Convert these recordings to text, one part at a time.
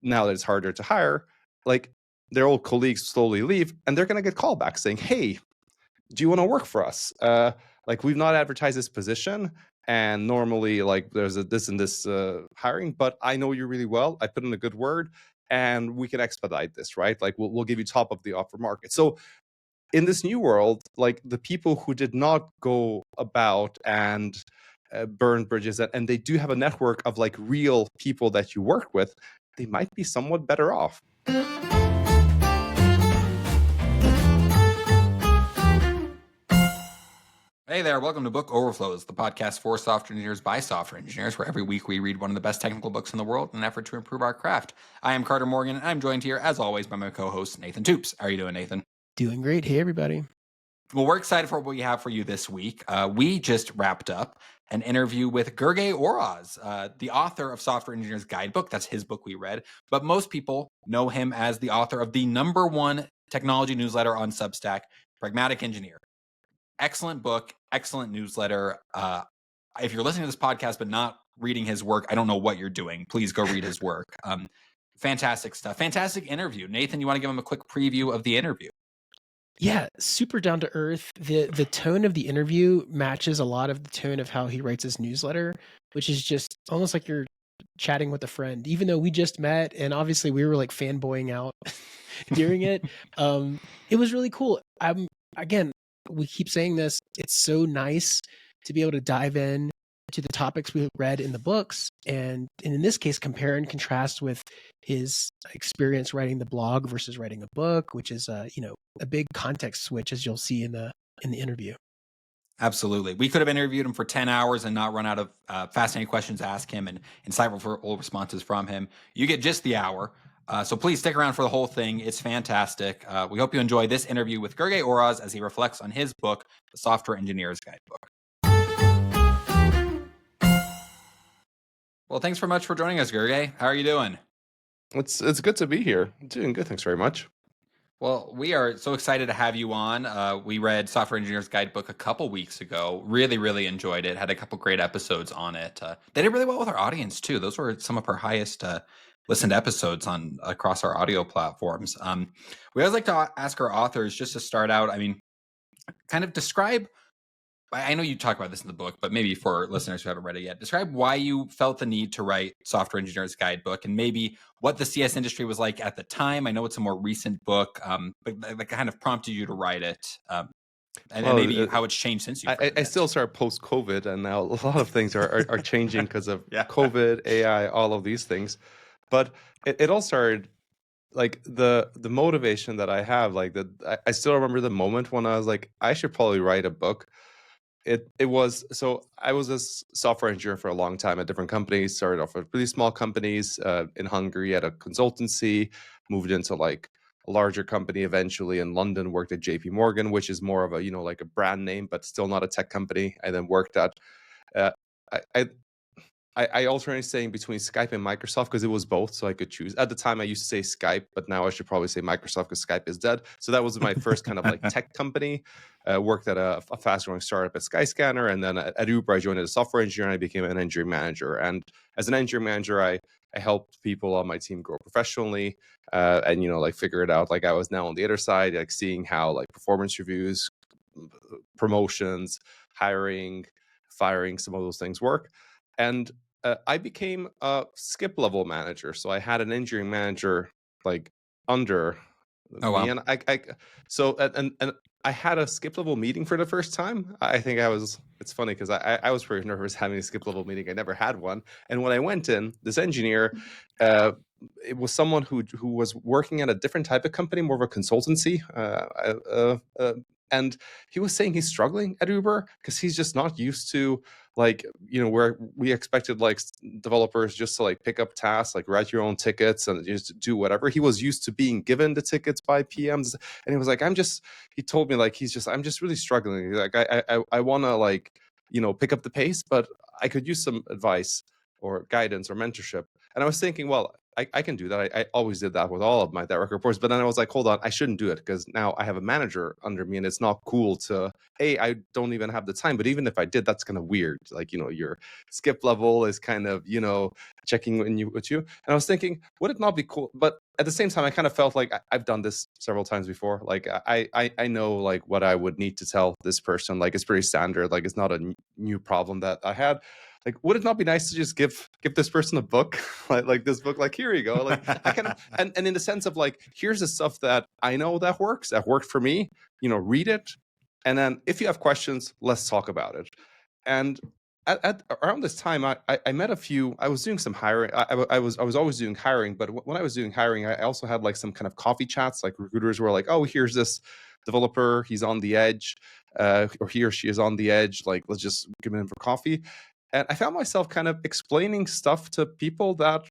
now that it's harder to hire, like their old colleagues slowly leave, and they're going to get callbacks saying, "Hey, do you want to work for us? Like we've not advertised this position, and normally like there's a this and this hiring, but I know you really well. I put in a good word, and we can expedite this, right? Like we'll give you top of the offer market." So in this new world, like the people who did not go about and burn bridges, and they do have a network of like real people that you work with, they might be somewhat better off. Hey there, welcome to Book Overflows, the podcast for software engineers by software engineers, where every week we read one of the best technical books in the world in an effort to improve our craft. I am Carter Morgan, and I'm joined here, as always, by my co-host, Nathan Toops. How are you doing, Nathan? Doing great. Hey, everybody. Well, we're excited for what we have for you this week. We just wrapped up an interview with Gergely Orosz, the author of Software Engineer's Guidebook. That's his book we read. But most people know him as the author of the #1 technology newsletter on Substack, Pragmatic Engineer. Excellent book, excellent newsletter. If you're listening to this podcast but not reading his work, I don't know what you're doing. Please go read his work. Fantastic stuff. Fantastic interview. Nathan, you want to give him a quick preview of the interview? Yeah, super down to earth. The tone of the interview matches a lot of the tone of how he writes his newsletter, which is just almost like you're chatting with a friend, even though we just met and obviously we were like fanboying out during it. It was really cool. Again, we keep saying this, it's so nice to be able to dive in to the topics we read in the books, and in this case compare and contrast with his experience writing the blog versus writing a book, which is a big context switch, as you'll see in the interview. Absolutely. We could have interviewed him for 10 hours and not run out of fascinating questions to ask him and insightful responses from him. You get just the hour. So please stick around for the whole thing. It's fantastic. We hope you enjoy this interview with Gergely Orosz as he reflects on his book, The Software Engineer's Guidebook. Well, thanks very much for joining us, Gergely. How are you doing? It's good to be here. I'm doing good. Thanks very much. Well, we are so excited to have you on. We read Software Engineer's Guidebook a couple weeks ago. Really, really enjoyed it. Had a couple great episodes on it. They did really well with our audience, too. Those were some of our highest listened episodes on across our audio platforms. We always like to ask our authors, just to start out, kind of describe, I know you talk about this in the book, but maybe for listeners who haven't read it yet, describe why you felt the need to write Software Engineer's Guidebook and maybe what the CS industry was like at the time. I know it's a more recent book, but that kind of prompted you to write it, and maybe how it's changed since you. I still start post-COVID, and now a lot of things are changing because of COVID, AI, all of these things. But it all started, like the motivation that I have, like I still remember the moment when I was like, I should probably write a book. It was, so I was a software engineer for a long time at different companies. Started off with really small companies in Hungary at a consultancy, moved into like a larger company eventually in London, worked at JP Morgan, which is more of a, like a brand name, but still not a tech company. I then worked at, I alternated saying between Skype and Microsoft because it was both, so I could choose. At the time, I used to say Skype, but now I should probably say Microsoft because Skype is dead. So that was my first kind of like tech company. Worked at a fast-growing startup at Skyscanner, and then at Uber, I joined as a software engineer, and I became an engineering manager. And as an engineering manager, I helped people on my team grow professionally, and like figure it out. Like I was now on the other side, like seeing how like performance reviews, promotions, hiring, firing, some of those things work. And I became a skip level manager. So I had an engineering manager like under me. Wow. And and I had a skip level meeting for the first time. I think it's funny because I was pretty nervous having a skip level meeting. I never had one. And when I went in, this engineer, it was someone who was working at a different type of company, more of a consultancy. And he was saying he's struggling at Uber because he's just not used to like, where we expected like developers just to like pick up tasks, like write your own tickets and just do whatever. He was used to being given the tickets by PMs. And he was like, he told me like, I'm just really struggling. Like, I want to like, pick up the pace, but I could use some advice or guidance or mentorship. And I was thinking, well, I can do that. I always did that with all of my direct reports. But then I was like, hold on, I shouldn't do it because now I have a manager under me and it's not cool to, hey, I don't even have the time. But even if I did, that's kind of weird. Like, your skip level is kind of, checking with you. And I was thinking, would it not be cool? But at the same time, I kind of felt like I've done this several times before. Like I know like what I would need to tell this person. Like it's pretty standard. Like it's not a new problem that I had. Like, would it not be nice to just give this person a book, like this book? Like, here you go. Like, I kind of and in the sense of like, here's the stuff that I know that worked for me. Read it, and then if you have questions, let's talk about it. And at around this time, I met a few. I was doing some hiring. I was always doing hiring, but when I was doing hiring, I also had like some kind of coffee chats. Like recruiters were like, "Oh, here's this developer. He's on the edge, or he or she is on the edge. Like, let's just give him for coffee." And I found myself kind of explaining stuff to people that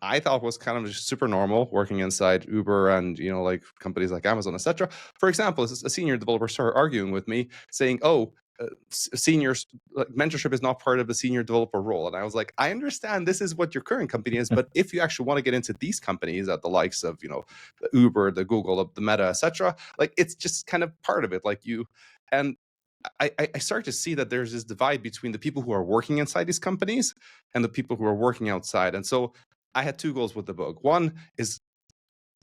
I thought was kind of just super normal working inside Uber and, like companies like Amazon, etc. For example, a senior developer started arguing with me saying, oh, seniors, like, mentorship is not part of the senior developer role. And I was like, I understand this is what your current company is, but if you actually want to get into these companies at the likes of, the Uber, the Google, the Meta, etc., like it's just kind of part of it. Like and I start to see that there's this divide between the people who are working inside these companies and the people who are working outside. And so I had two goals with the book. One is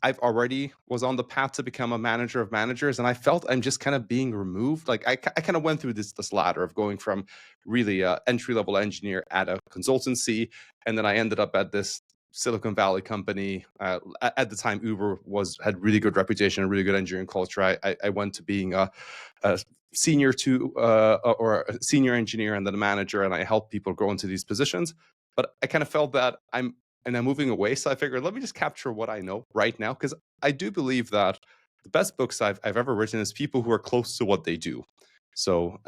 I've already was on the path to become a manager of managers, and I felt I'm just kind of being removed. Like I kind of went through this ladder of going from really entry-level engineer at a consultancy, and then I ended up at this Silicon Valley company. At the time, Uber had really good reputation, a really good engineering culture. I went to being a senior or a senior engineer and then a manager, and I helped people grow into these positions. But I kind of felt that I'm moving away. So I figured, let me just capture what I know right now, because I do believe that the best books I've ever written is people who are close to what they do. So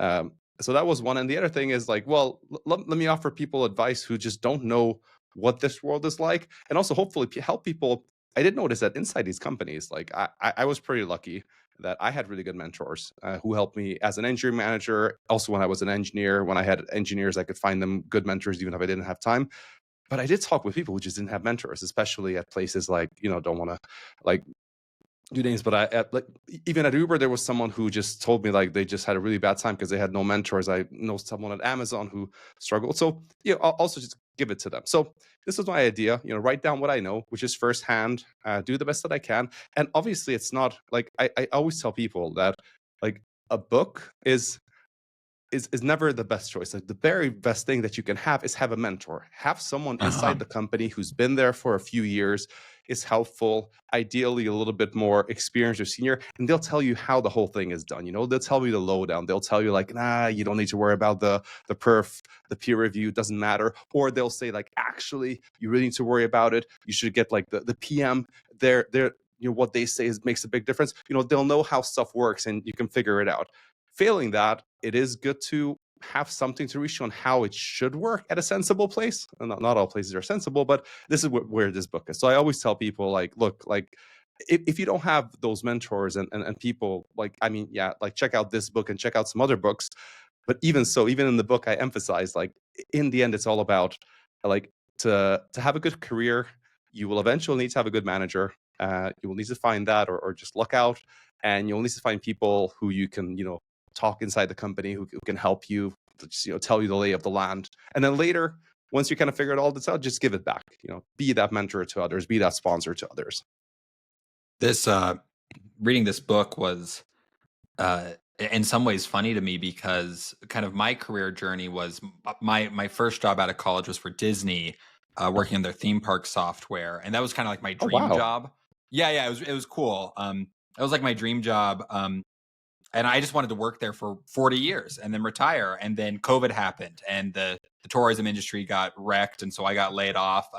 so that was one. And the other thing is like, well, let me offer people advice who just don't know what this world is like, and also hopefully help people. I did notice that inside these companies, like I was pretty lucky that I had really good mentors who helped me as an engineering manager. Also, when I was an engineer, when I had engineers, I could find them good mentors even if I didn't have time. But I did talk with people who just didn't have mentors, especially at places like, don't want to like do names, but like even at Uber, there was someone who just told me like they just had a really bad time because they had no mentors. I know someone at Amazon who struggled. So, I'll also just give it to them. So this is my idea, write down what I know, which is firsthand, do the best that I can. And obviously it's not like, I always tell people that like a book is never the best choice. Like the very best thing that you can have is have a mentor. Have someone inside the company who's been there for a few years, is helpful, ideally a little bit more experienced or senior, and they'll tell you how the whole thing is done. They'll tell you the lowdown. They'll tell you like, nah, you don't need to worry about the perf, the peer review doesn't matter. Or they'll say like, actually, you really need to worry about it. You should get like the PM. They're what they say makes a big difference. They'll know how stuff works and you can figure it out. Failing that, it is good to have something to reach on how it should work at a sensible place. And not all places are sensible, but this is where this book is. So I always tell people like, look, like if you don't have those mentors and people, like, I mean, yeah, like check out this book and check out some other books. But even so, even in the book, I emphasize like in the end, it's all about like to have a good career, you will eventually need to have a good manager. You will need to find that or just look out, and you'll need to find people who you can, talk inside the company who can help you, just, tell you the lay of the land. And then later, once you kind of figure it all this out, just give it back. Be that mentor to others, be that sponsor to others. This reading this book was in some ways funny to me because kind of my career journey was my first job out of college was for Disney, working on their theme park software, and that was kind of like my dream job. Yeah, it was cool. It was like my dream job. And I just wanted to work there for 40 years and then retire. And then COVID happened and the tourism industry got wrecked. And so I got laid off.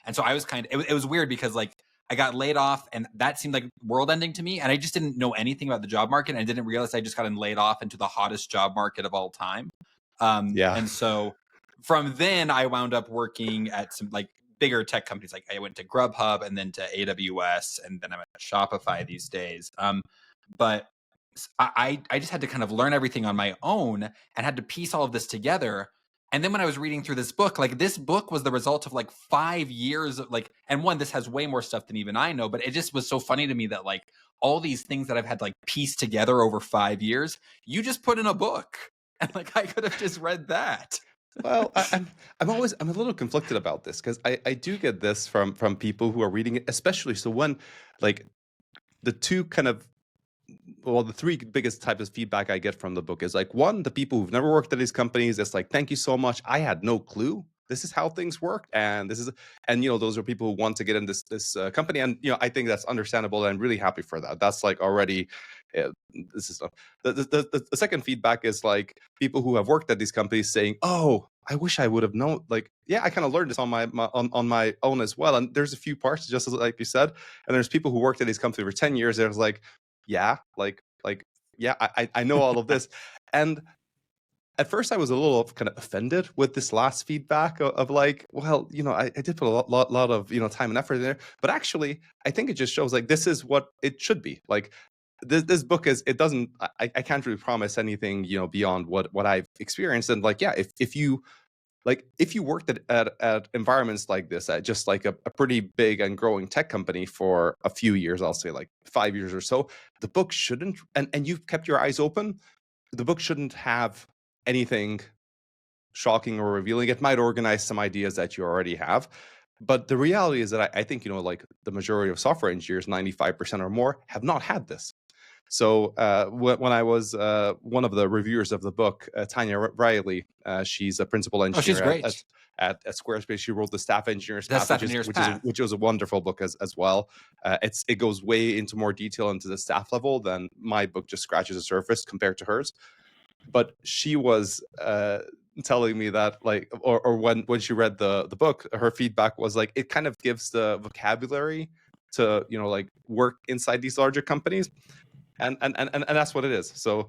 And so I was it was weird because like I got laid off and that seemed like world ending to me. And I just didn't know anything about the job market. And I didn't realize I just gotten laid off into the hottest job market of all time. And so from then I wound up working at some like bigger tech companies. Like I went to Grubhub and then to AWS and then I'm at Shopify these days. But I just had to kind of learn everything on my own and had to piece all of this together. And then when I was reading through this book was the result of like 5 years of like, and one, this has way more stuff than even I know, but it just was so funny to me that like all these things that I've had like pieced together over 5 years, you just put in a book. And like, I could have just read that. Well, I'm a little conflicted about this because I do get this from people who are reading it, especially so when like the two kind of the three biggest types of feedback I get from the book is like one, the people who've never worked at these companies, it's like, thank you so much. I had no clue this is how things work, and those are people who want to get in this company, and I think that's understandable, and I'm really happy for that. That's like already. This is the second feedback is like people who have worked at these companies saying, "Oh, I wish I would have known." Like, yeah, I kind of learned this on my own as well. And there's a few parts, just like you said. And there's people who worked at these companies for 10 years. There's like, yeah, yeah, I know all of this. And at first I was a little kind of offended with this last feedback of like, well, I did put a lot of, time and effort in there, but actually I think it just shows like, this is what it should be. Like this book it doesn't, I can't really promise anything, beyond what I've experienced. And like, yeah, if you worked at environments like this, at just like a pretty big and growing tech company for a few years, I'll say like 5 years or so, the book shouldn't, and you've kept your eyes open, the book shouldn't have anything shocking or revealing. It might organize some ideas that you already have. But the reality is that I think, like the majority of software engineers, 95% or more, have not had this. So when I was one of the reviewers of the book, Tanya Riley, she's a principal engineer she's great. At Squarespace. She wrote the Staff Engineer's The Path, Staff Engineer's Path. which was a wonderful book as well. It goes way into more detail into the staff level than my book just scratches the surface compared to hers. But she was telling me that like, or when she read the book, her feedback was like, it kind of gives the vocabulary to like work inside these larger companies. And that's what it is. So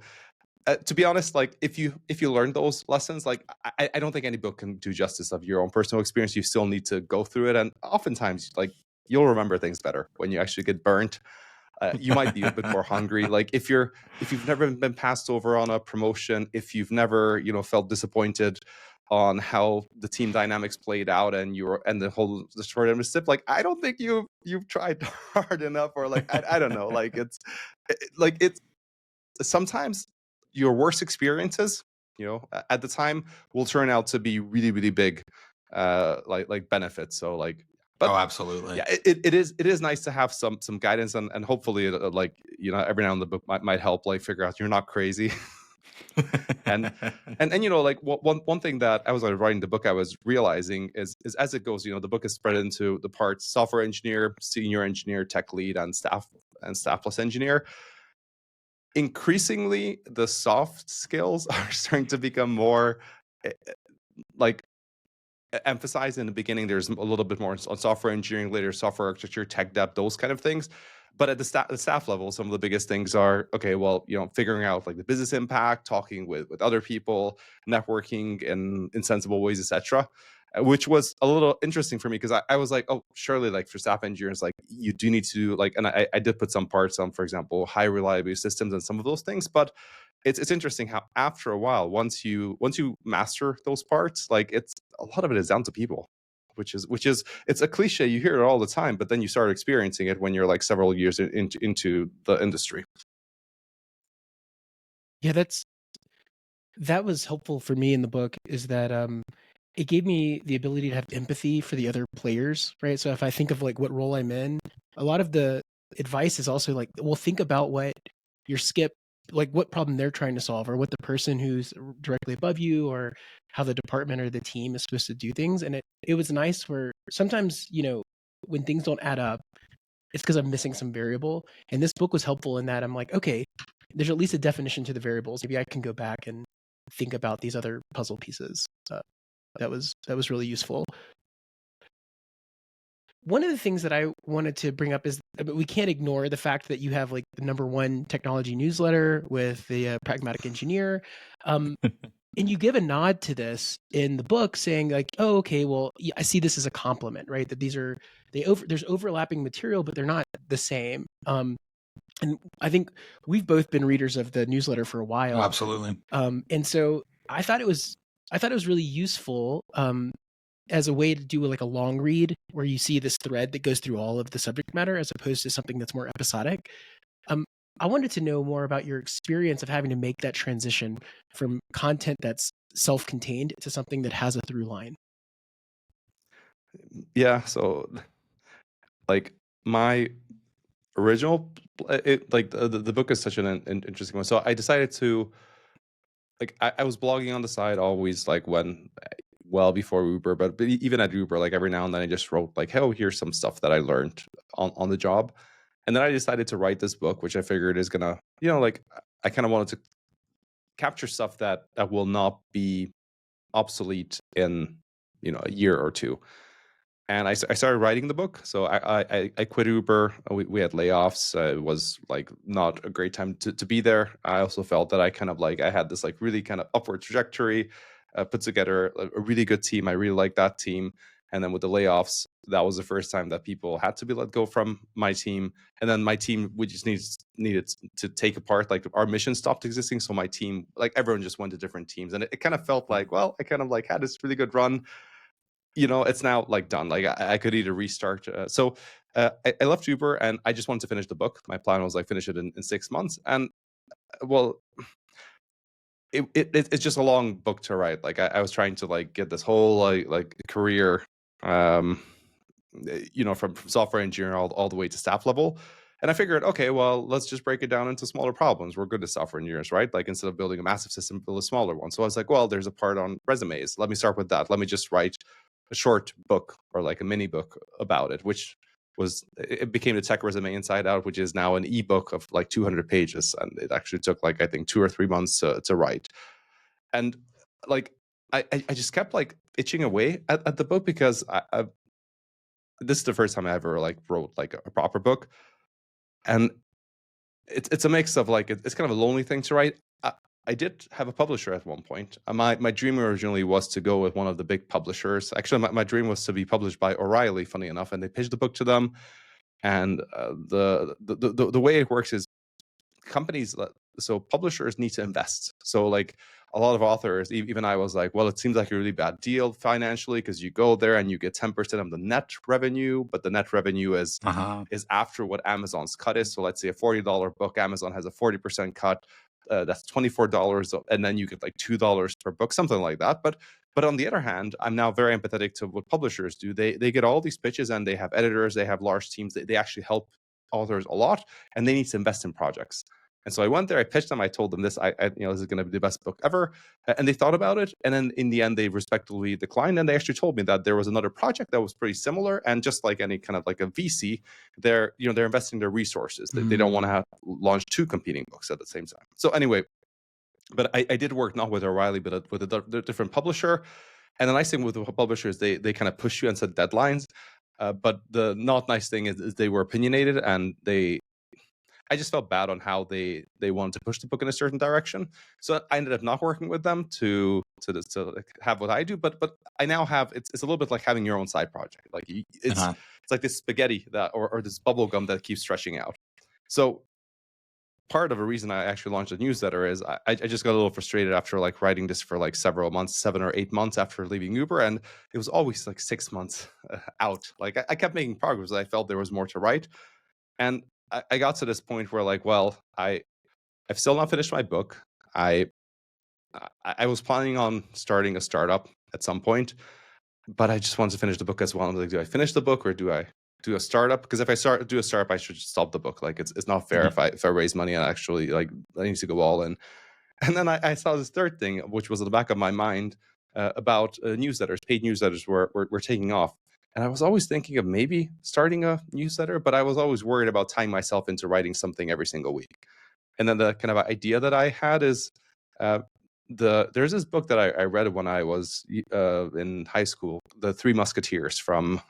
to be honest, like if you learn those lessons, like I don't think any book can do justice of your own personal experience. You still need to go through it, and oftentimes like you'll remember things better when you actually get burnt. You might be a bit more hungry. Like if you've never been passed over on a promotion, if you've never felt disappointed on how the team dynamics played out and the short end of the like I don't think you've tried hard enough, or like I don't know, like it's sometimes your worst experiences at the time will turn out to be really, really big like benefits. So like, but absolutely, yeah, it is nice to have some guidance, and hopefully like every now and then the book might help like figure out you're not crazy. and like one thing that I was writing the book, I was realizing is as it goes, the book is spread into the parts: software engineer, senior engineer, tech lead, and staff plus engineer. Increasingly, the soft skills are starting to become more like emphasized. In the beginning, there's a little bit more on software engineering, later software architecture, tech debt, those kind of things. But at the staff level, some of the biggest things are, okay, well, figuring out like the business impact, talking with other people, networking in sensible ways, etc. Which was a little interesting for me because I was like, oh, surely like for staff engineers, like you do need to like, and I did put some parts on, for example, high reliability systems and some of those things. But it's interesting how after a while, once you master those parts, like it's a lot of it is down to people. Which is it's a cliche, you hear it all the time, but then you start experiencing it when you're like several years into the industry. Yeah, that was helpful for me in the book, is that it gave me the ability to have empathy for the other players, right? So if I think of like what role I'm in, a lot of the advice is also like, well, think about what your skip, like what problem they're trying to solve, or what the person who's directly above you, or how the department or the team is supposed to do things. And it was nice where sometimes, when things don't add up, it's because I'm missing some variable. And this book was helpful in that I'm like, okay, there's at least a definition to the variables. Maybe I can go back and think about these other puzzle pieces. That was really useful. One of the things that I wanted to bring up is we can't ignore the fact that you have like the #1 technology newsletter with the Pragmatic Engineer. And you give a nod to this in the book, saying like, oh, okay, well, yeah, I see this as a compliment, right? That there's overlapping material, but they're not the same. And I think we've both been readers of the newsletter for a while. Oh, absolutely. And so I thought it was I thought it was really useful as a way to do like a long read where you see this thread that goes through all of the subject matter as opposed to something that's more episodic. I wanted to know more about your experience of having to make that transition from content that's self-contained to something that has a through line. Yeah, so like my original, the book is such an interesting one. So I decided to, like, I was blogging on the side always, like when well before Uber, but even at Uber, like every now and then I just wrote like, "Oh, here's some stuff that I learned on the job," and then I decided to write this book, which I figured is gonna, like I kind of wanted to capture stuff that will not be obsolete in a year or two. And I started writing the book. So I quit Uber. We had layoffs. It was like not a great time to be there. I also felt that I kind of like I had this like really kind of upward trajectory, put together a really good team. I really liked that team. And then with the layoffs, that was the first time that people had to be let go from my team. And then my team, we just needed to take apart. Like our mission stopped existing. So my team, like everyone just went to different teams. And it kind of felt like, well, I kind of like had this really good run. It's now like done. Like I could either restart. I left Uber and I just wanted to finish the book. My plan was like finish it in 6 months. And well, it's just a long book to write. Like I was trying to like get this whole like career, from software engineer all the way to staff level. And I figured, okay, well, let's just break it down into smaller problems. We're good as software engineers, right? Like instead of building a massive system, build a smaller one. So I was like, well, there's a part on resumes. Let me start with that. Let me just write a short book or like a mini book about it, which it became the Tech Resume Inside Out, which is now an ebook of like 200 pages. And it actually took like, I think 2 or 3 months to write. And like, I just kept like itching away at the book because this is the first time I ever like wrote like a proper book. And it's a mix of like it's kind of a lonely thing to write. I did have a publisher at one point. My dream originally was to go with one of the big publishers. Actually, my dream was to be published by O'Reilly, funny enough, and they pitched the book to them. And the way it works is companies, so publishers need to invest. So like a lot of authors, even I was like, well, it seems like a really bad deal financially because you go there and you get 10% of the net revenue, but the net revenue is after what Amazon's cut is. So let's say a $40 book, Amazon has a 40% cut. That's $24, and then you get like $2 per book, something like that. But on the other hand, I'm now very empathetic to what publishers do. They get all these pitches and they have editors, they have large teams. They actually help authors a lot, and they need to invest in projects. And so I went there, I pitched them, I told them this, this is going to be the best book ever. And they thought about it. And then in the end, they respectfully declined. And they actually told me that there was another project that was pretty similar. And just like any kind of like a VC, they're investing their resources. They don't want to launch 2 competing books at the same time. So anyway, but I did work not with O'Reilly, but with a different publisher. And the nice thing with the publishers, they kind of push you and set deadlines. But the not nice thing is they were opinionated, and I just felt bad on how they wanted to push the book in a certain direction. So I ended up not working with them to have what I do. But I now have it's a little bit like having your own side project. Like it's like this spaghetti that or this bubble gum that keeps stretching out. So part of a reason I actually launched a newsletter is I just got a little frustrated after like writing this for like several months, 7 or 8 months after leaving Uber, and it was always like 6 months out. Like I kept making progress. I felt there was more to write, and I got to this point where like, well, I've still not finished my book. I was planning on starting a startup at some point, but I just wanted to finish the book as well. I'm like, do I finish the book or do I do a startup? Because if I do a startup, I should just stop the book. Like it's not fair if I raise money and actually like I need to go all in. And then I saw this third thing, which was in the back of my mind about newsletters. Paid newsletters were taking off. And I was always thinking of maybe starting a newsletter, but I was always worried about tying myself into writing something every single week. And then the kind of idea that I had is there's this book that I read when I was in high school, The Three Musketeers from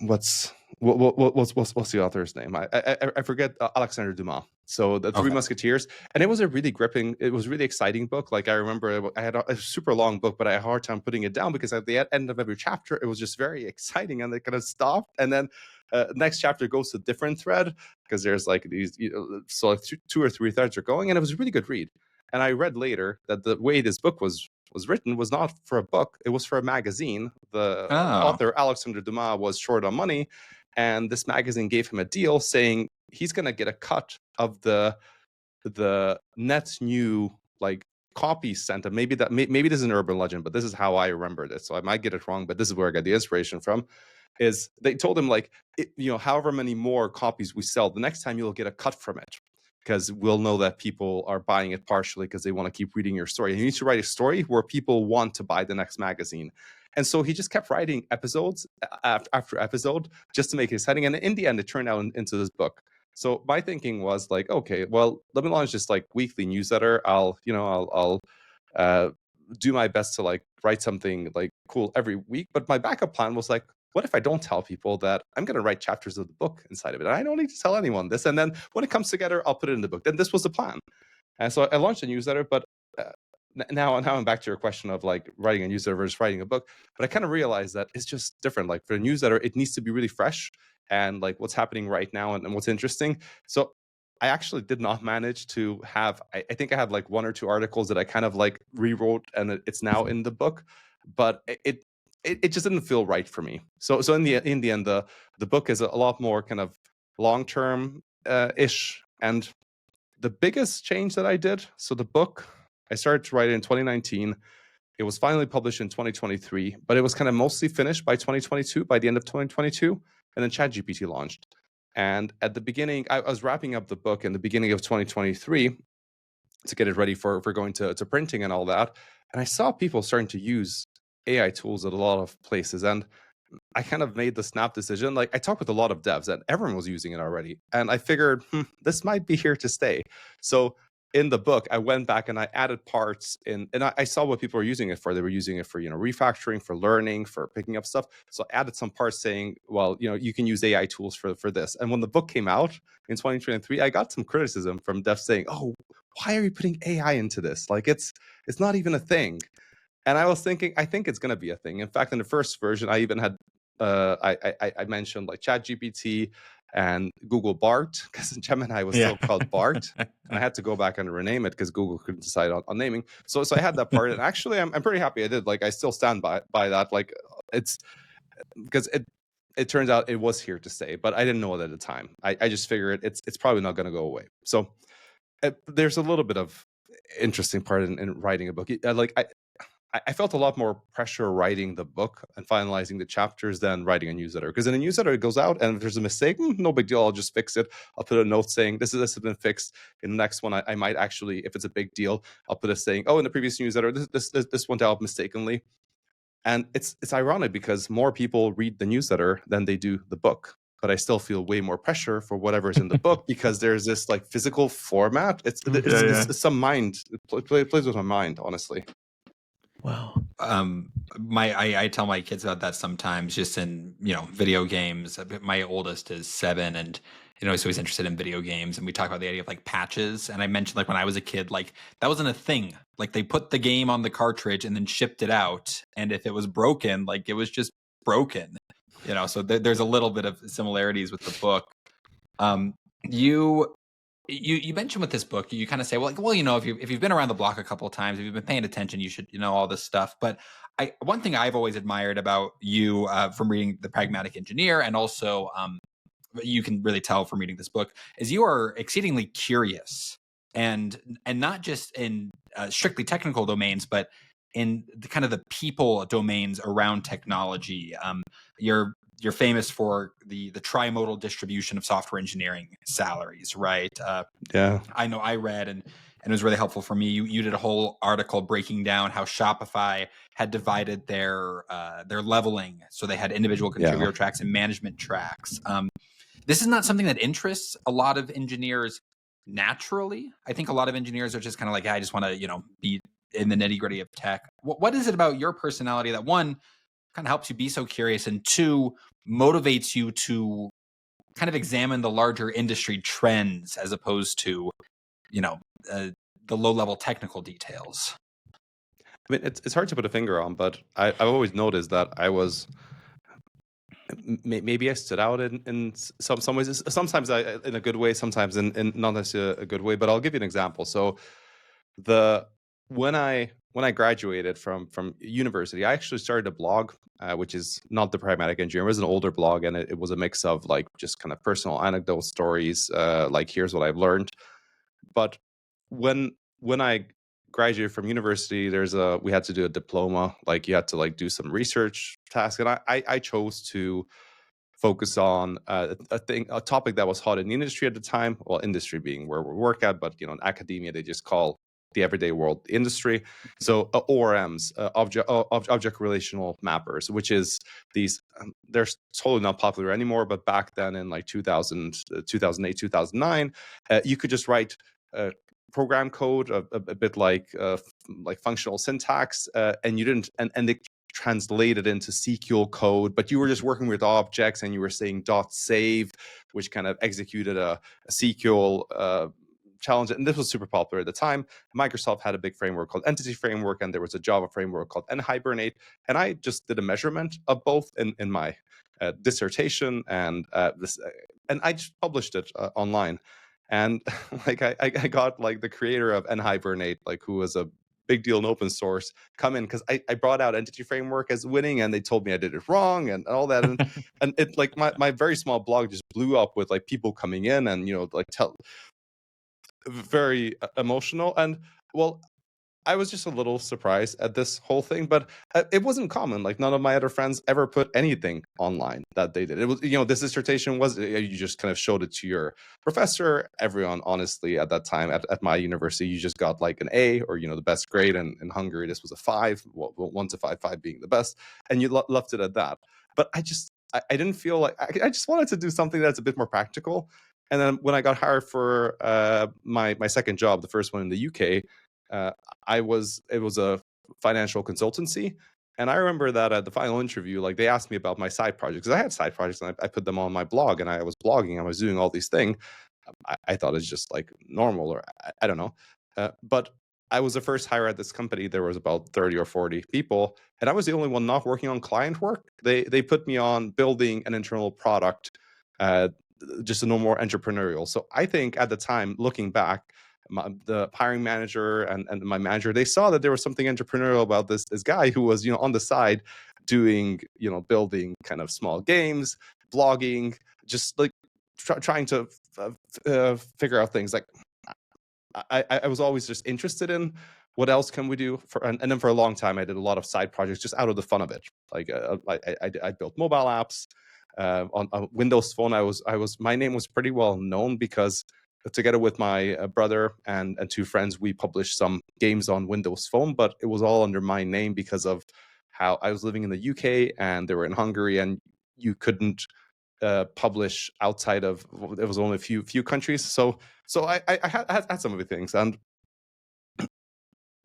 what's the author's name? I forget. Alexander Dumas. So the Three Musketeers, and it was a really gripping. It was a really exciting book. Like I remember, I had a super long book, but I had a hard time putting it down because at the end of every chapter, it was just very exciting, and it kind of stopped, and then next chapter goes to a different thread because there's like these, so like 2 or 3 threads are going, and it was a really good read. And I read later that the way this book was written was not for a book, it was for a magazine. The author, Alexander Dumas, was short on money, and this magazine gave him a deal saying he's going to get a cut of the net new like copies sent. And maybe this is an urban legend, but this is how I remembered it. So I might get it wrong, but this is where I got the inspiration from. Is they told him like, however many more copies we sell, the next time you'll get a cut from it, because we'll know that people are buying it partially because they want to keep reading your story. And you need to write a story where people want to buy the next magazine. And so he just kept writing episodes after episode just to make it exciting. And in the end, it turned out into this book. So my thinking was like, okay, well, let me launch this like weekly newsletter. I'll do my best to like write something like cool every week. But my backup plan was like, what if I don't tell people that I'm going to write chapters of the book inside of it? And I don't need to tell anyone this. And then when it comes together, I'll put it in the book. Then this was the plan. And so I launched a newsletter, but now I'm back to your question of like writing a newsletter versus writing a book. But I kind of realized that it's just different. Like for a newsletter, it needs to be really fresh and like what's happening right now and what's interesting. So I actually did not manage to have, I think I had like 1 or 2 articles that I kind of like rewrote and it's now in the book, but it just didn't feel right for me. So in the end, the book is a lot more kind of long-term ish. And the biggest change that I did, so the book, I started to write it in 2019. It was finally published in 2023, but it was kind of mostly finished by 2022, by the end of 2022. And then ChatGPT launched. And at the beginning, I was wrapping up the book in the beginning of 2023 to get it ready for going to printing and all that. And I saw people starting to use AI tools at a lot of places. And I kind of made the snap decision. Like I talked with a lot of devs and everyone was using it already. And I figured, this might be here to stay. So in the book, I went back and I added parts in, and I saw what people were using it for. They were using it for, refactoring, for learning, for picking up stuff. So I added some parts saying, well, you can use AI tools for this. And when the book came out in 2023, I got some criticism from devs saying, oh, why are you putting AI into this? Like it's not even a thing. And I was thinking, I think it's going to be a thing. In fact, in the first version, I even had, I mentioned like ChatGPT and Google Bart, because Gemini was still called Bart. And I had to go back and rename it because Google couldn't decide on naming. So I had that part. And actually, I'm pretty happy I did. Like, I still stand by that. Like, it's because it turns out it was here to stay, but I didn't know it at the time. I just figured it's probably not going to go away. So there's a little bit of interesting part in writing a book. I felt a lot more pressure writing the book and finalizing the chapters than writing a newsletter. Because in a newsletter, it goes out, and if there's a mistake, no big deal. I'll just fix it. I'll put a note saying this has been fixed. In the next one, I might actually, if it's a big deal, I'll put a saying, oh, in the previous newsletter, this went out mistakenly. And it's ironic because more people read the newsletter than they do the book. But I still feel way more pressure for whatever's in the book because there's this like physical format. It's some mind. It plays with my mind, honestly. Wow. I tell my kids about that sometimes, just in video games. My oldest is 7, and he's always interested in video games, and we talk about the idea of like patches. And I mentioned like when I was a kid, like that wasn't a thing. Like they put the game on the cartridge and then shipped it out, and if it was broken, like it was just broken. So there's a little bit of similarities with the book. You mentioned with this book, you kind of say, well, if you've been around the block a couple of times, if you've been paying attention, you should know all this stuff. But one thing I've always admired about you from reading The Pragmatic Engineer, and also you can really tell from reading this book, is you are exceedingly curious, and not just in strictly technical domains, but in the kind of the people domains around technology. You're famous for the trimodal distribution of software engineering salaries, right? Yeah. I know I read, and it was really helpful for me. You did a whole article breaking down how Shopify had divided their leveling. So they had individual contributor tracks and management tracks. This is not something that interests a lot of engineers naturally. I think a lot of engineers are just kind of like, I just want to, be in the nitty gritty of tech. What is it about your personality that, one, kind of helps you be so curious, and two, motivates you to kind of examine the larger industry trends as opposed to, the low-level technical details? I mean, it's hard to put a finger on, but I've always noticed that I was, maybe I stood out in some ways. Sometimes in a good way, sometimes in not necessarily a good way. But I'll give you an example. So the when I graduated from university, I actually started a blog, which is not the Pragmatic Engineer. It was an older blog, and it was a mix of like just kind of personal anecdote stories, like here's what I've learned. But when I graduated from university, we had to do a diploma. Like you had to like do some research task, and I chose to focus on a topic that was hot in the industry at the time. Well, industry being where we work at, but in academia they just call the everyday world industry. So ORMs, object relational mappers, which is these. They're totally not popular anymore, but back then in like 2008, 2009, you could just write program code a bit like functional syntax, and you didn't, and they translated into SQL code, but you were just working with objects and you were saying .save, which kind of executed a SQL challenge. And this was super popular at the time. Microsoft had a big framework called Entity Framework, and there was a Java framework called nhibernate. And I just did a measurement of both in my dissertation, and I just published it online. And like I got like the creator of nhibernate, like who was a big deal in open source, come in because I brought out Entity Framework as winning, and they told me I did it wrong and all that, and it like my very small blog just blew up with like people coming in and like very emotional. And well, I was just a little surprised at this whole thing, but it wasn't common. Like none of my other friends ever put anything online that they did. It was, this dissertation was, you just kind of showed it to your professor. Everyone, honestly, at that time at my university, you just got like an A or, the best grade. And in Hungary, this was a 5, 1 to 5, 5 being the best. And you left it at that. But I didn't feel like, I just wanted to do something that's a bit more practical. And then when I got hired for my second job, the first one in the UK, it was a financial consultancy. And I remember that at the final interview, like they asked me about my side projects, because I had side projects and I put them on my blog, and I was blogging, I was doing all these things. I thought it's just like normal, or I don't know. But I was the first hire at this company. There was about 30 or 40 people, and I was the only one not working on client work. They put me on building an internal product, just to know more entrepreneurial. So I think at the time, looking back, the hiring manager and my manager, they saw that there was something entrepreneurial about this guy who was on the side doing building kind of small games, blogging, just like trying to figure out things. Like I was always just interested in what else can we do and then for a long time I did a lot of side projects just out of the fun of it. Like I built mobile apps on a Windows Phone. My name was pretty well known because together with my brother and 2 friends, we published some games on Windows Phone, but it was all under my name because of how I was living in the UK and they were in Hungary, and you couldn't publish outside of, it was only a few countries. So I had some of the things, and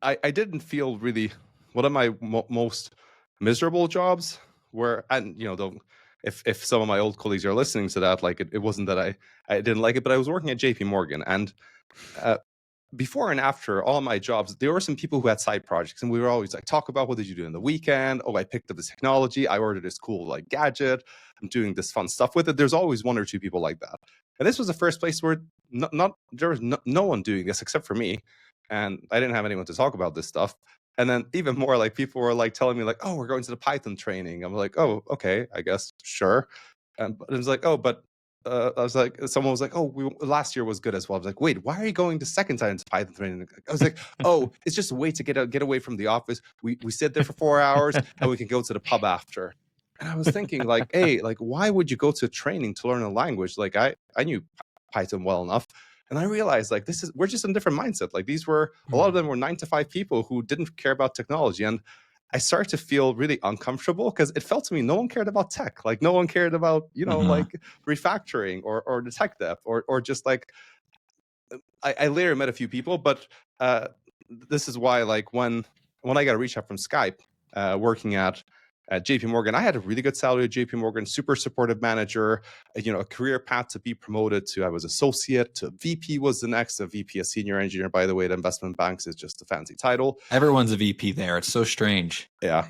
I didn't feel really, one of my most miserable jobs were, and if some of my old colleagues are listening to that, like it wasn't that I didn't like it, but I was working at JP Morgan, and before and after all my jobs, there were some people who had side projects, and we were always like, talk about what did you do in the weekend? Oh, I picked up this technology. I ordered this cool like gadget. I'm doing this fun stuff with it. There's always 1 or 2 people like that. And this was the first place where there was no one doing this except for me. And I didn't have anyone to talk about this stuff. And then even more, like people were like telling me like, oh, we're going to the Python training. I'm like, oh, okay, I guess, sure. And it was like, oh, but I was like, someone was like, oh, last year was good as well. I was like, wait, why are you going the second time to Python training? I was like, oh, it's just a way to get away from the office. We sit there for 4 hours and we can go to the pub after. And I was thinking like, hey, like, why would you go to training to learn a language? Like I knew Python well enough. And I realized like we're just in a different mindset. Like these were, a lot of them were 9 to 5 people who didn't care about technology. And I started to feel really uncomfortable because it felt to me no one cared about tech. Like no one cared about, like refactoring or the tech debt or just like, I later met a few people, but this is why like when I got a reach out from Skype, working at JP Morgan, I had a really good salary at JP Morgan, super supportive manager, a career path to be promoted to, I was associate to VP was the next, a VP, a senior engineer, by the way, at investment banks is just a fancy title. Everyone's a VP there. It's so strange. Yeah.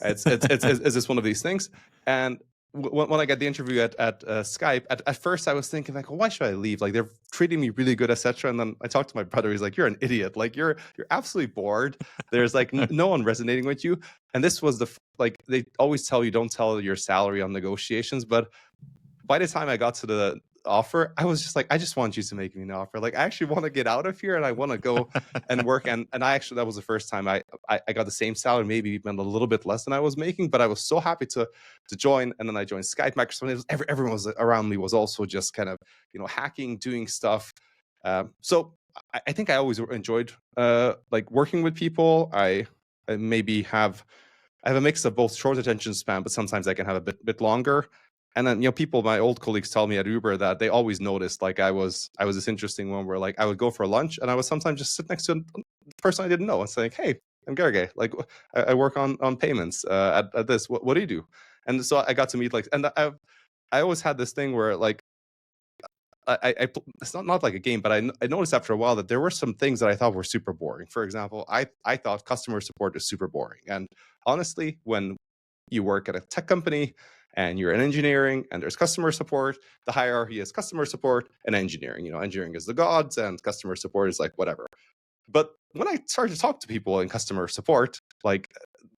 It's just one of these things. And when I got the interview at Skype, at first I was thinking like, well, why should I leave? Like they're treating me really good, etc. And then I talked to my brother. He's like, you're an idiot. Like you're absolutely bored. There's like no one resonating with you. And this was like they always tell you don't tell your salary on negotiations, but by the time I got to the offer, I was just like, I just want you to make me an offer. Like I actually want to get out of here and I want to go and work. And I actually, that was the first time I got the same salary, maybe even a little bit less than I was making, but I was so happy to join. And then I joined Skype, Microsoft. It was, everyone was around me was also just kind of, hacking, doing stuff. So I think I always enjoyed like working with people. I maybe I have a mix of both short attention span, but sometimes I can have a bit longer. And then, people, my old colleagues tell me at Uber that they always noticed like I was this interesting one where like I would go for lunch and I would sometimes just sit next to a person I didn't know and say, hey, I'm Gergely. Like I work on payments at this. What do you do? And so I got to meet like, and I always had this thing where like it's not like a game, but I noticed after a while that there were some things that I thought were super boring. For example, I thought customer support is super boring. And honestly, when you work at a tech company and you're in engineering and there's customer support, the hierarchy is customer support and engineering. Engineering is the gods and customer support is like whatever. But when I started to talk to people in customer support, like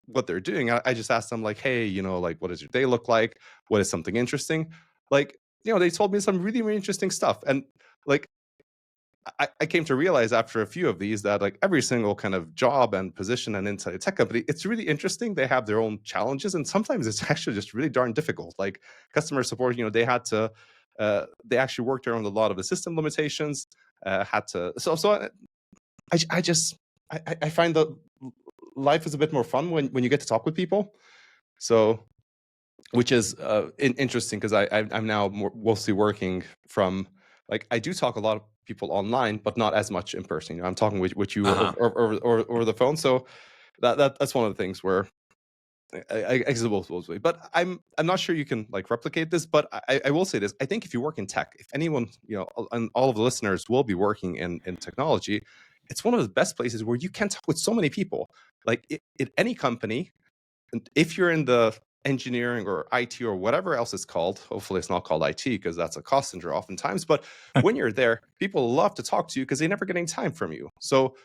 what they're doing, I just asked them like, hey, like what does your day look like? What is something interesting? Like, they told me some really, really interesting stuff. And like, I came to realize after a few of these that like every single kind of job and position and inside a tech company, it's really interesting. They have their own challenges, and sometimes it's actually just really darn difficult. Like customer support, they had to, they actually worked around a lot of the system limitations. Had to, so I find that life is a bit more fun when you get to talk with people. So, which is interesting because I'm now mostly working from like I do talk a lot of people online, but not as much in person. I'm talking with you over the phone, so that's one of the things where I guess it both ways. But I'm not sure you can like replicate this. But I will say this: I think if you work in tech, if anyone and all of the listeners will be working in technology, it's one of the best places where you can talk with so many people. Like in any company, and if you're in the engineering or IT or whatever else it's called, hopefully it's not called IT because that's a cost center oftentimes, but when you're there, people love to talk to you because they never get any time from you. So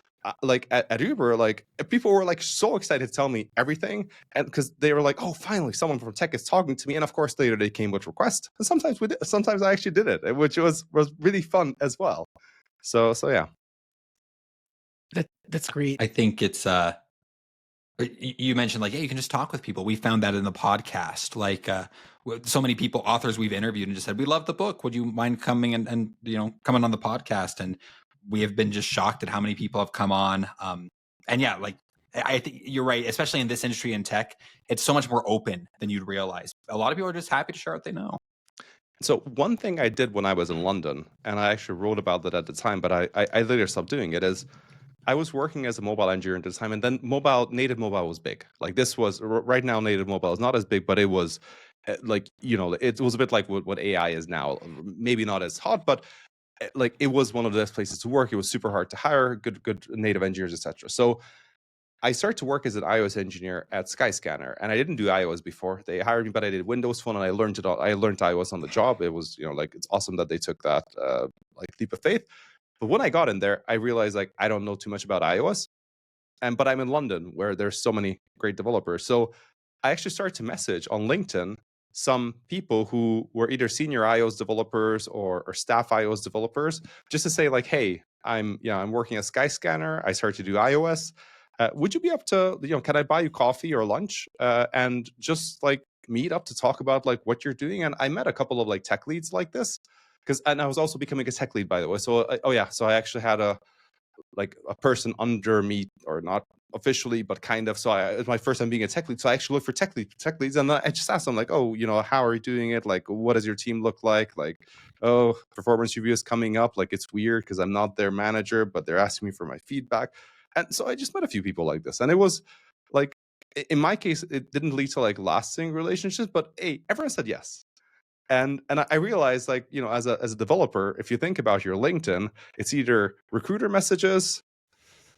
like at Uber, like people were like so excited to tell me everything, and because they were like, oh, finally someone from tech is talking to me. And of course later they came with requests, and sometimes we did, sometimes I actually did it, which was really fun as well. So yeah. That's great. I think it's you mentioned like, yeah, you can just talk with people. We found that in the podcast, like so many people, authors we've interviewed and just said, we love the book. Would you mind coming and coming on the podcast? And we have been just shocked at how many people have come on. And yeah, like I think you're right, especially in this industry in tech, it's so much more open than you'd realize. A lot of people are just happy to share what they know. So one thing I did when I was in London, and I actually wrote about that at the time, but I later stopped doing it, is I was working as a mobile engineer at the time, and then native mobile was big. Like this was right now, native mobile is not as big, but it was like it was a bit like what AI is now. Maybe not as hot, but like it was one of the best places to work. It was super hard to hire good native engineers, etc. So I started to work as an iOS engineer at Skyscanner, and I didn't do iOS before. They hired me, but I did Windows Phone, and I learned it all. I learned iOS on the job. It was like it's awesome that they took that like leap of faith. But when I got in there, I realized like I don't know too much about iOS, but I'm in London where there's so many great developers. So I actually started to message on LinkedIn some people who were either senior iOS developers or staff iOS developers, just to say like, hey, I'm working at Skyscanner. I started to do iOS. Would you be up to can I buy you coffee or lunch and just like meet up to talk about like what you're doing? And I met a couple of like tech leads like this. And I was also becoming a tech lead, by the way. So, so I actually had a person under me, or not officially, but kind of. So it was my first time being a tech lead. So I actually looked for tech leads, and I just asked them like, oh, how are you doing it? Like, what does your team look like? Like, oh, performance review is coming up. Like, it's weird because I'm not their manager, but they're asking me for my feedback. And so I just met a few people like this, and it was like, in my case, it didn't lead to like lasting relationships, but hey, everyone said yes. And I realized, like, as a developer, if you think about your LinkedIn, it's either recruiter messages,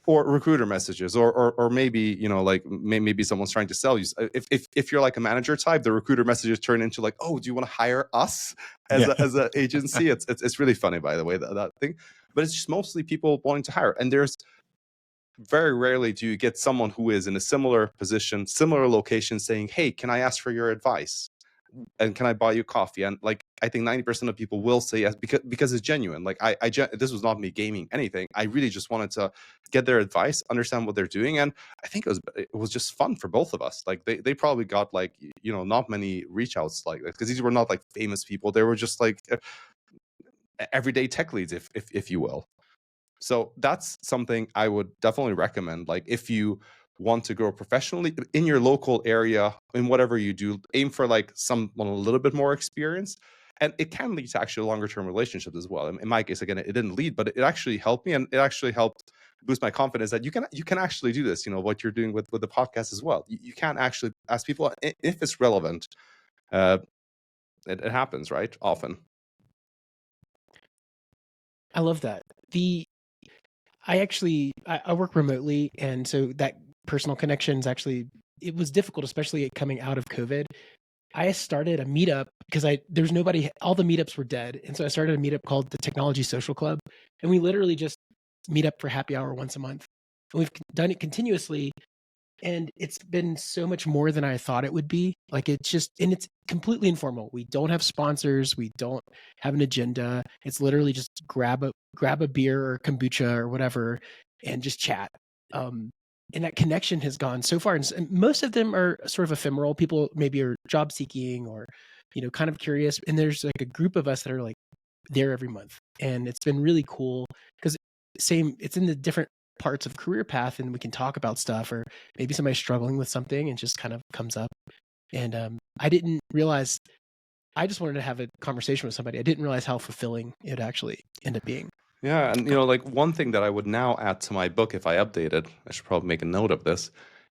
or recruiter messages, or maybe, you know, like maybe someone's trying to sell you. If you're like a manager type, the recruiter messages turn into like, oh, do you want to hire us as an agency? It's really funny, by the way, that thing. But it's just mostly people wanting to hire, and there's very rarely do you get someone who is in a similar position, similar location, saying, hey, can I ask for your advice? And can I buy you coffee? And like, I think 90% of people will say yes, because it's genuine. Like this was not me gaming anything. I really just wanted to get their advice, understand what they're doing. And I think it was just fun for both of us. Like they probably got like, you know, not many reach outs like that, because these were not like famous people. They were just like everyday tech leads, if you will. So that's something I would definitely recommend. Like if you want to grow professionally in your local area, in whatever you do, aim for like someone a little bit more experienced. And it can lead to actually longer term relationships as well. In my case, again, it didn't lead, but it actually helped me, and it actually helped boost my confidence that you can actually do this. You know, what you're doing with the podcast as well. You can actually ask people if it's relevant. It happens, right? Often. I love that. I work remotely, and so that personal connections actually, it was difficult, especially coming out of COVID. I started a meetup because there's nobody, all the meetups were dead. And so I started a meetup called the Technology Social Club. And we literally just meet up for happy hour once a month. And we've done it continuously. And it's been so much more than I thought it would be. Like it's completely informal. We don't have sponsors. We don't have an agenda. It's literally just grab a beer or kombucha or whatever and just chat. And that connection has gone so far. And most of them are sort of ephemeral. People maybe are job seeking or, you know, kind of curious. And there's like a group of us that are like there every month. And it's been really cool because it's in the different parts of career path, and we can talk about stuff, or maybe somebody's struggling with something and just kind of comes up. And I didn't realize, I just wanted to have a conversation with somebody. I didn't realize how fulfilling it actually ended up being. Yeah, and you know, like one thing that I would now add to my book if I updated, I should probably make a note of this,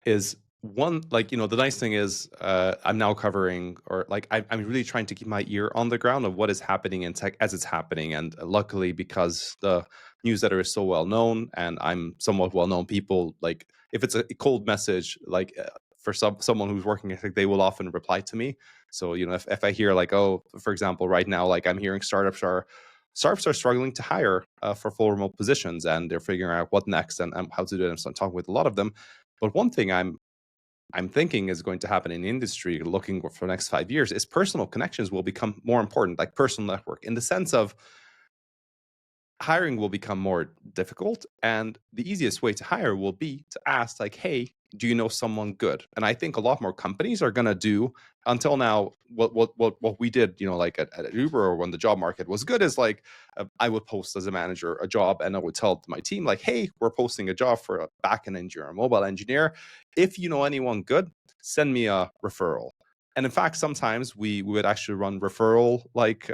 is one, like, you know, the nice thing is I'm now covering, or like I'm really trying to keep my ear on the ground of what is happening in tech as it's happening. And luckily, because the newsletter is so well known and I'm somewhat well known, people, like if it's a cold message, like for someone who's working, I think they will often reply to me. So, you know, if I hear like, oh, for example, right now, like I'm hearing startups are struggling to hire for full remote positions, and they're figuring out what next and how to do it. And so I'm talking with a lot of them. But one thing I'm thinking is going to happen in the industry looking for the next 5 years is personal connections will become more important, like personal network, in the sense of hiring will become more difficult. And the easiest way to hire will be to ask like, hey, do you know someone good? And I think a lot more companies are going to do, until now, what we did, you know, like at Uber, or when the job market was good, is like I would post as a manager a job, and I would tell my team like, hey, we're posting a job for a backend engineer, a mobile engineer. If you know anyone good, send me a referral. And in fact, sometimes we would actually run referral like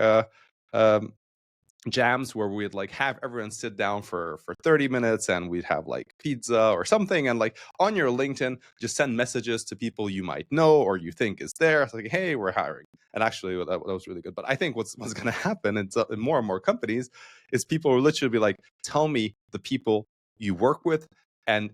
jams where we'd like have everyone sit down for 30 minutes, and we'd have like pizza or something, and like on your LinkedIn just send messages to people you might know or you think is there. It's like, hey, we're hiring. And actually that was really good. But I think what's going to happen in more and more companies is people will literally be like, tell me the people you work with and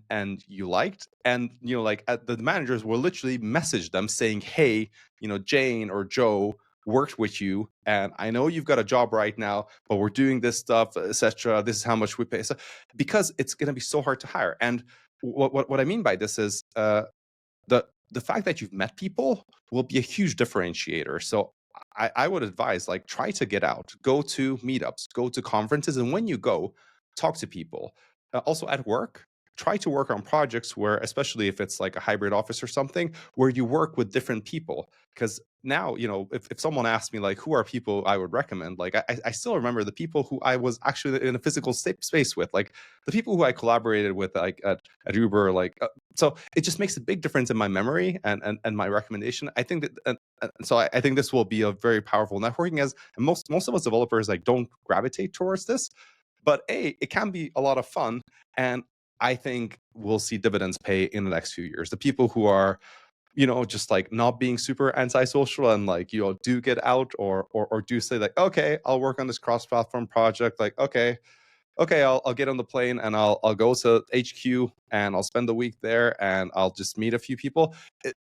you liked, and you know, like the managers will literally message them saying, hey, you know, Jane or Joe worked with you, and I know you've got a job right now, but we're doing this stuff, etc. This is how much we pay. So, because it's going to be so hard to hire. And what I mean by this is the fact that you've met people will be a huge differentiator. So I would advise, like, try to get out, go to meetups, go to conferences, and when you go, talk to people. Also at work, try to work on projects where, especially if it's like a hybrid office or something, where you work with different people. Because now, you know, if someone asked me like, who are people I would recommend, like I still remember the people who I was actually in a physical space with, like the people who I collaborated with, like at Uber, like so it just makes a big difference in my memory and my recommendation. I think that so I think this will be a very powerful networking, as most of us developers like don't gravitate towards this, but it can be a lot of fun. And I think we'll see dividends pay in the next few years. The people who are, you know, just like not being super antisocial and like, you know, do get out or do say like, okay, I'll work on this cross-platform project. Like, okay, okay, I'll get on the plane and I'll go to HQ and I'll spend the week there and I'll just meet a few people.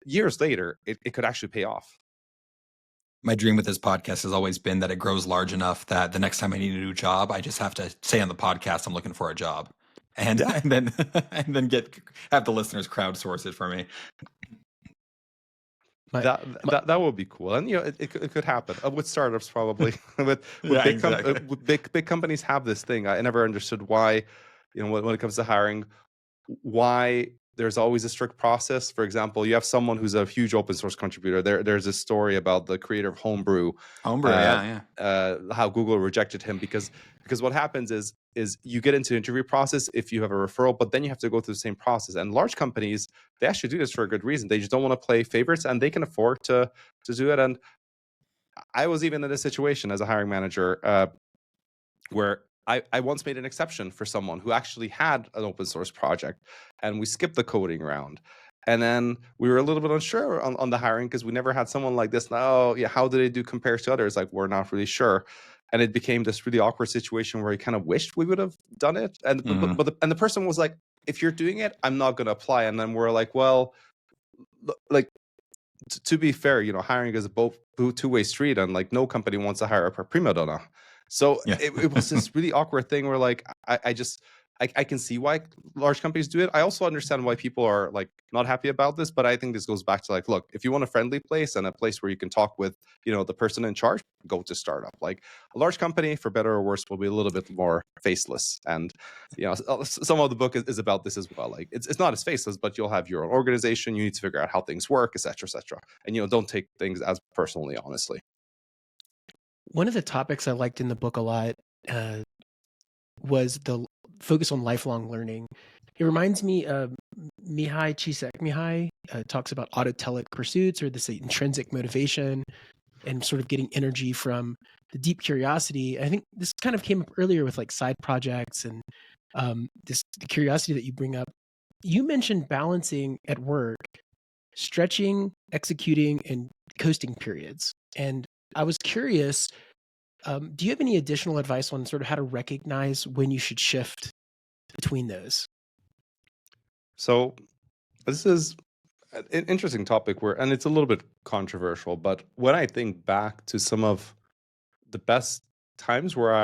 Years later, it could actually pay off. My dream with this podcast has always been that it grows large enough that the next time I need a new job, I just have to say on the podcast I'm looking for a job, and Yeah. and then and then have the listeners crowdsource it for me. That would be cool, and it could happen with startups probably. with Yeah, big exactly. with big companies have this thing. I never understood why, when it comes to hiring, why there's always a strict process. For example, you have someone who's a huge open source contributor. There's a story about the creator of Homebrew. Homebrew, yeah. How Google rejected him because what happens is you get into the interview process if you have a referral, but then you have to go through the same process. And large companies, they actually do this for a good reason. They just don't want to play favorites, and they can afford to do it. And I was even in a situation as a hiring manager where I once made an exception for someone who actually had an open source project, and we skipped the coding round. And then we were a little bit unsure on the hiring because we never had someone like this. Oh, yeah, how did they do compared to others? Like, we're not really sure. And it became this really awkward situation where I kind of wished we would have done it. And the person was like, if you're doing it, I'm not going to apply. And then we're like, well, like, to be fair, hiring is both two-way street, and like no company wants to hire a prima donna. So Yeah. it was this really awkward thing where like I can see why large companies do it. I also understand why people are like not happy about this, but I think this goes back to like, look, if you want a friendly place and a place where you can talk with, the person in charge, go to startup. Like a large company, for better or worse, will be a little bit more faceless. And some of the book is about this as well. Like it's not as faceless, but you'll have your own organization. You need to figure out how things work, etc., etc. And don't take things as personally, honestly. One of the topics I liked in the book a lot was the focus on lifelong learning. It reminds me of Mihai Csikszentmihalyi talks about autotelic pursuits, or this intrinsic motivation, and sort of getting energy from the deep curiosity. I think this kind of came up earlier with like side projects and the curiosity that you bring up. You mentioned balancing at work, stretching, executing, and coasting periods. And I was curious, do you have any additional advice on sort of how to recognize when you should shift between those? So this is an interesting topic and it's a little bit controversial, but when I think back to some of the best times where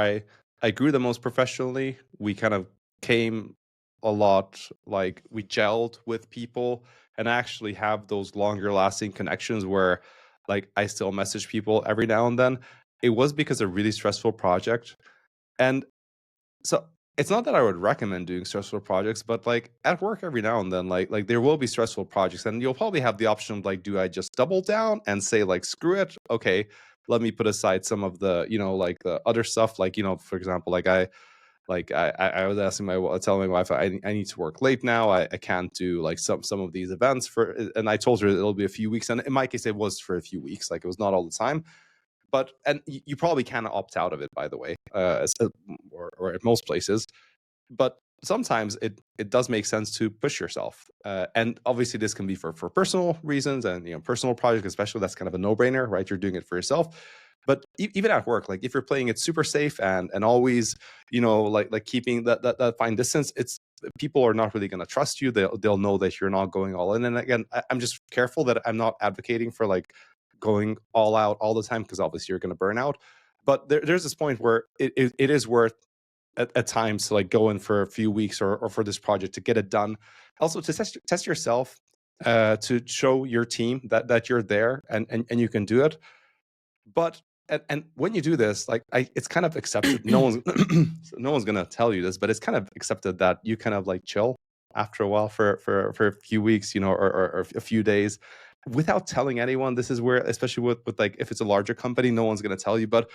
I grew the most professionally, we kind of came a lot, like we gelled with people and actually have those longer lasting connections where like I still message people every now and then. It was because of a really stressful project. And so it's not that I would recommend doing stressful projects, but like at work every now and then, like there will be stressful projects, and you'll probably have the option of like, do I just double down and say like, screw it? Okay, let me put aside some of the, like the other stuff. Like, for example, I was telling my wife, I need to work late now. I can't do like some of these events and I told her it'll be a few weeks. And in my case, it was for a few weeks. Like it was not all the time. And you probably kind of opt out of it, by the way, or at most places. But sometimes it does make sense to push yourself. And obviously this can be for personal reasons and, personal projects, especially. That's kind of a no-brainer, right? You're doing it for yourself. But even at work, like if you're playing it super safe and always, like keeping that fine distance, people are not really going to trust you. They'll know that you're not going all in. And again, I'm just careful that I'm not advocating for like going all out all the time, because obviously you're going to burn out. But there's this point where it is worth at times to like go in for a few weeks or for this project to get it done. Also to test yourself, to show your team that you're there and you can do it. But and when you do this, like it's kind of accepted. No one's gonna tell you this, but it's kind of accepted that you kind of like chill after a while for a few weeks, or a few days, without telling anyone. This is where, especially with like if it's a larger company, no one's gonna tell you. But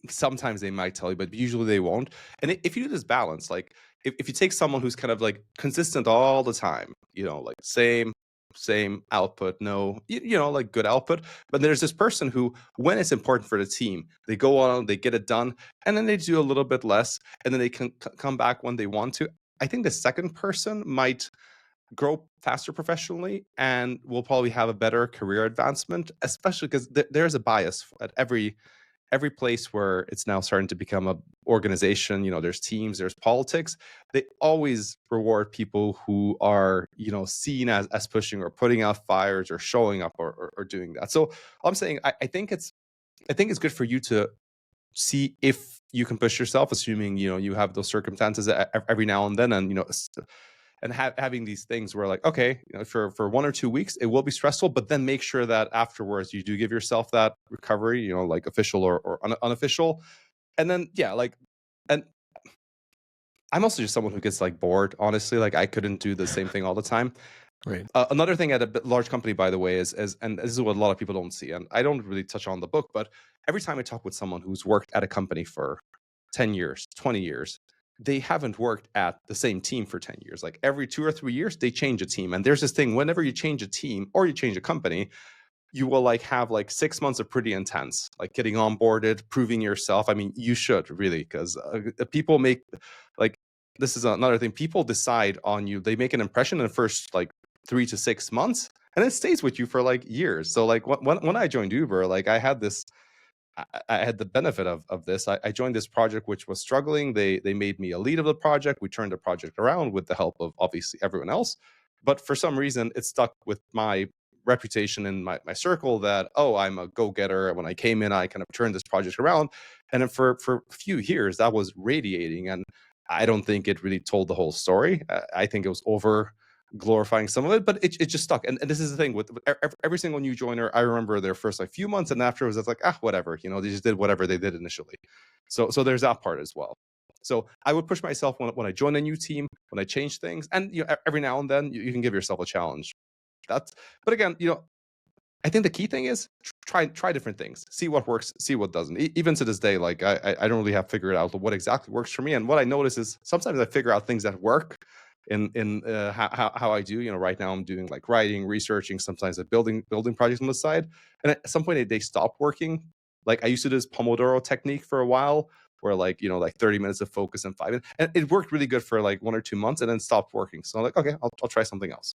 sometimes they might tell you, but usually they won't. And if you do this balance, like if you take someone who's kind of like consistent all the time, like same output, no, like good output. But there's this person who, when it's important for the team, they go on, they get it done, and then they do a little bit less, and then they can come back when they want to. I think the second person might grow faster professionally and will probably have a better career advancement, especially because there's a bias at every every place where it's now starting to become a organization, there's teams, there's politics, they always reward people who are, seen as pushing or putting out fires or showing up or doing that. So I'm saying I think it's good for you to see if you can push yourself, assuming you have those circumstances every now and then, and and having these things where like, okay, for 1 or 2 weeks it will be stressful, but then make sure that afterwards you do give yourself that recovery, like official or unofficial. And then and I'm also just someone who gets like bored, honestly. Like I couldn't do the same thing all the time. Right. Another thing at a large company, by the way, is and this is what a lot of people don't see, and I don't really touch on the book, but every time I talk with someone who's worked at a company for 10 years, 20 years, they haven't worked at the same team for 10 years. Like every 2 or 3 years, they change a team. And there's this thing, whenever you change a team or you change a company, you will like have like 6 months of pretty intense, like getting onboarded, proving yourself. I mean, you should really, because people make like, this is another thing. People decide on you. They make an impression in the first like 3 to 6 months, and it stays with you for like years. So like when I joined Uber, like I had the benefit of this. I joined this project which was struggling. They made me a lead of the project. We turned the project around with the help of obviously everyone else. But for some reason, it stuck with my reputation in my circle that, oh, I'm a go-getter. When I came in, I kind of turned this project around. And then for a few years, that was radiating. And I don't think it really told the whole story. I think it was over glorifying some of it, but it just stuck. And this is the thing with every single new joiner. I remember their first like few months, and afterwards it's like, whatever, they just did whatever they did initially. So there's that part as well. So I would push myself when I join a new team, when I change things, and every now and then you can give yourself a challenge. But again, I think the key thing is try different things, see what works, see what doesn't. Even to this day, like I don't really have figured out what exactly works for me. And what I notice is sometimes I figure out things that work in how I do. Right now I'm doing like writing, researching, sometimes building projects on the side. And at some point they stop working. Like I used to do this Pomodoro technique for a while, where like 30 minutes of focus and 5 minutes, and it worked really good for like 1 or 2 months, and then stopped working. So I'm like, okay, I'll try something else.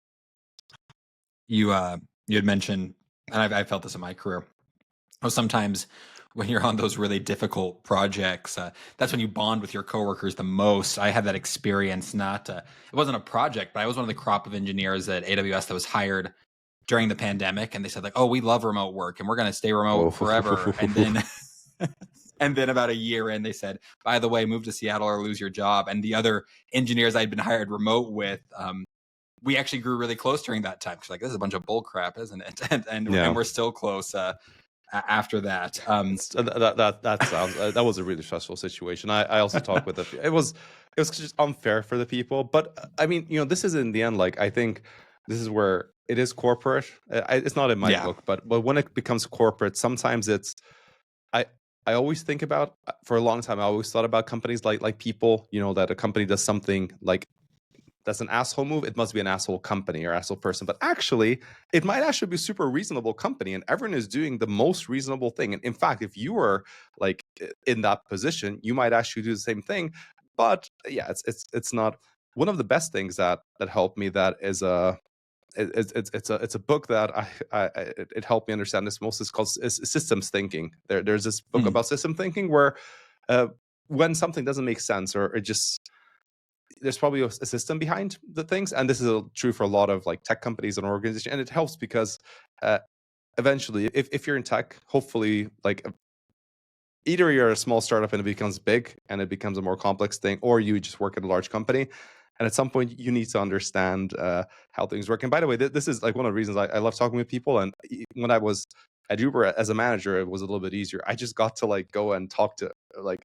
You had mentioned, and I felt this in my career, sometimes when you're on those really difficult projects, that's when you bond with your coworkers the most. I had that experience. It wasn't a project, but I was one of the crop of engineers at AWS that was hired during the pandemic, and they said like, "Oh, we love remote work, and we're going to stay remote forever." And then, and then about a year in, they said, "By the way, move to Seattle or lose your job." And the other engineers I'd been hired remote with, we actually grew really close during that time. Cause like, this is a bunch of bull crap, isn't it? And we're still close after that. That sounds that was a really stressful situation. I also talked with it was just unfair for the people. But I mean, this is in the end, like I think this is where it is corporate. It's not in my book, but when it becomes corporate, sometimes it's I always think about, for a long time I always thought about companies like people, that a company does something like that's an asshole move, it must be an asshole company or asshole person. But actually, it might actually be a super reasonable company, and everyone is doing the most reasonable thing. And in fact, if you were like in that position, you might actually do the same thing. But yeah, it's not one of the best things that helped me. That is it's a book that it helped me understand this most. It's called Systems Thinking. There's this book about system thinking where when something doesn't make sense, or it just, there's probably a system behind the things, and this is true for a lot of like tech companies and organizations. And it helps because eventually, if you're in tech, hopefully, like either you're a small startup and it becomes big and it becomes a more complex thing, or you just work at a large company, and at some point you need to understand how things work. And by the way, this is like one of the reasons I love talking with people. And when I was at Uber as a manager, it was a little bit easier. I just got to like go and talk to like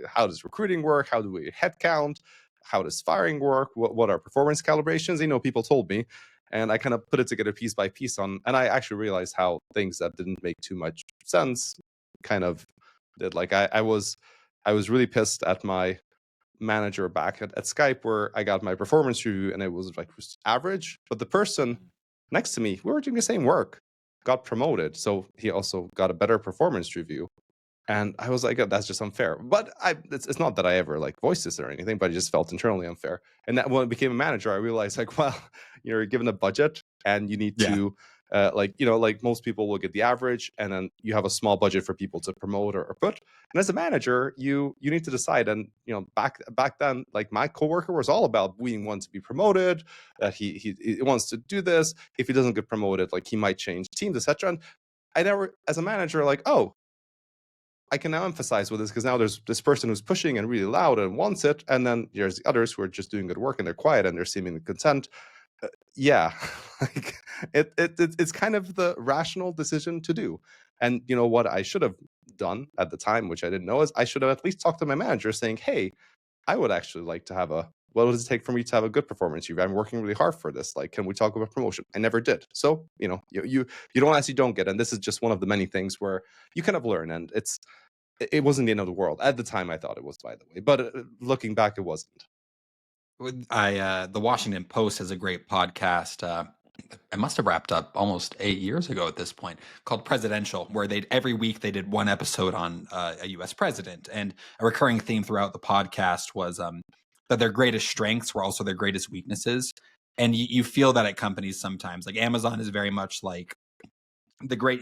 how does recruiting work, how do we headcount, how does firing work, what are performance calibrations. People told me, and I kind of put it together piece by piece and I actually realized how things that didn't make too much sense kind of did. Like I was really pissed at my manager back at Skype, where I got my performance review and it was like average, but the person next to me, we were doing the same work, got promoted, so he also got a better performance review. And I was like, oh, that's just unfair. But it's not that I ever like voiced this or anything, but I just felt internally unfair. And that when I became a manager, I realized like, well, you're given a budget and you need to Like, like most people will get the average, and then you have a small budget for people to promote or put. And as a manager, you need to decide. And back then, like my coworker was all about being one to be promoted, that he wants to do this. If he doesn't get promoted, like he might change teams, etc. And I never, as a manager, like, oh, I can now emphasize with this because now there's this person who's pushing and really loud and wants it, and then there's the others who are just doing good work and they're quiet and they're seemingly content. Yeah, like it's kind of the rational decision to do. And what I should have done at the time, which I didn't know, is I should have at least talked to my manager saying, hey, I would actually like to have what does it take for me to have a good performance review? I'm working really hard for this. Like, can we talk about promotion? I never did. So, you don't ask, you don't get. And this is just one of the many things where you kind of learn. And it wasn't the end of the world. At the time, I thought it was, by the way. But looking back, it wasn't. The Washington Post has a great podcast. I must have wrapped up almost 8 years ago at this point, called Presidential, where every week they did one episode on a U.S. president, and a recurring theme throughout the podcast was that their greatest strengths were also their greatest weaknesses. And you feel that at companies sometimes, like Amazon is very much like the great,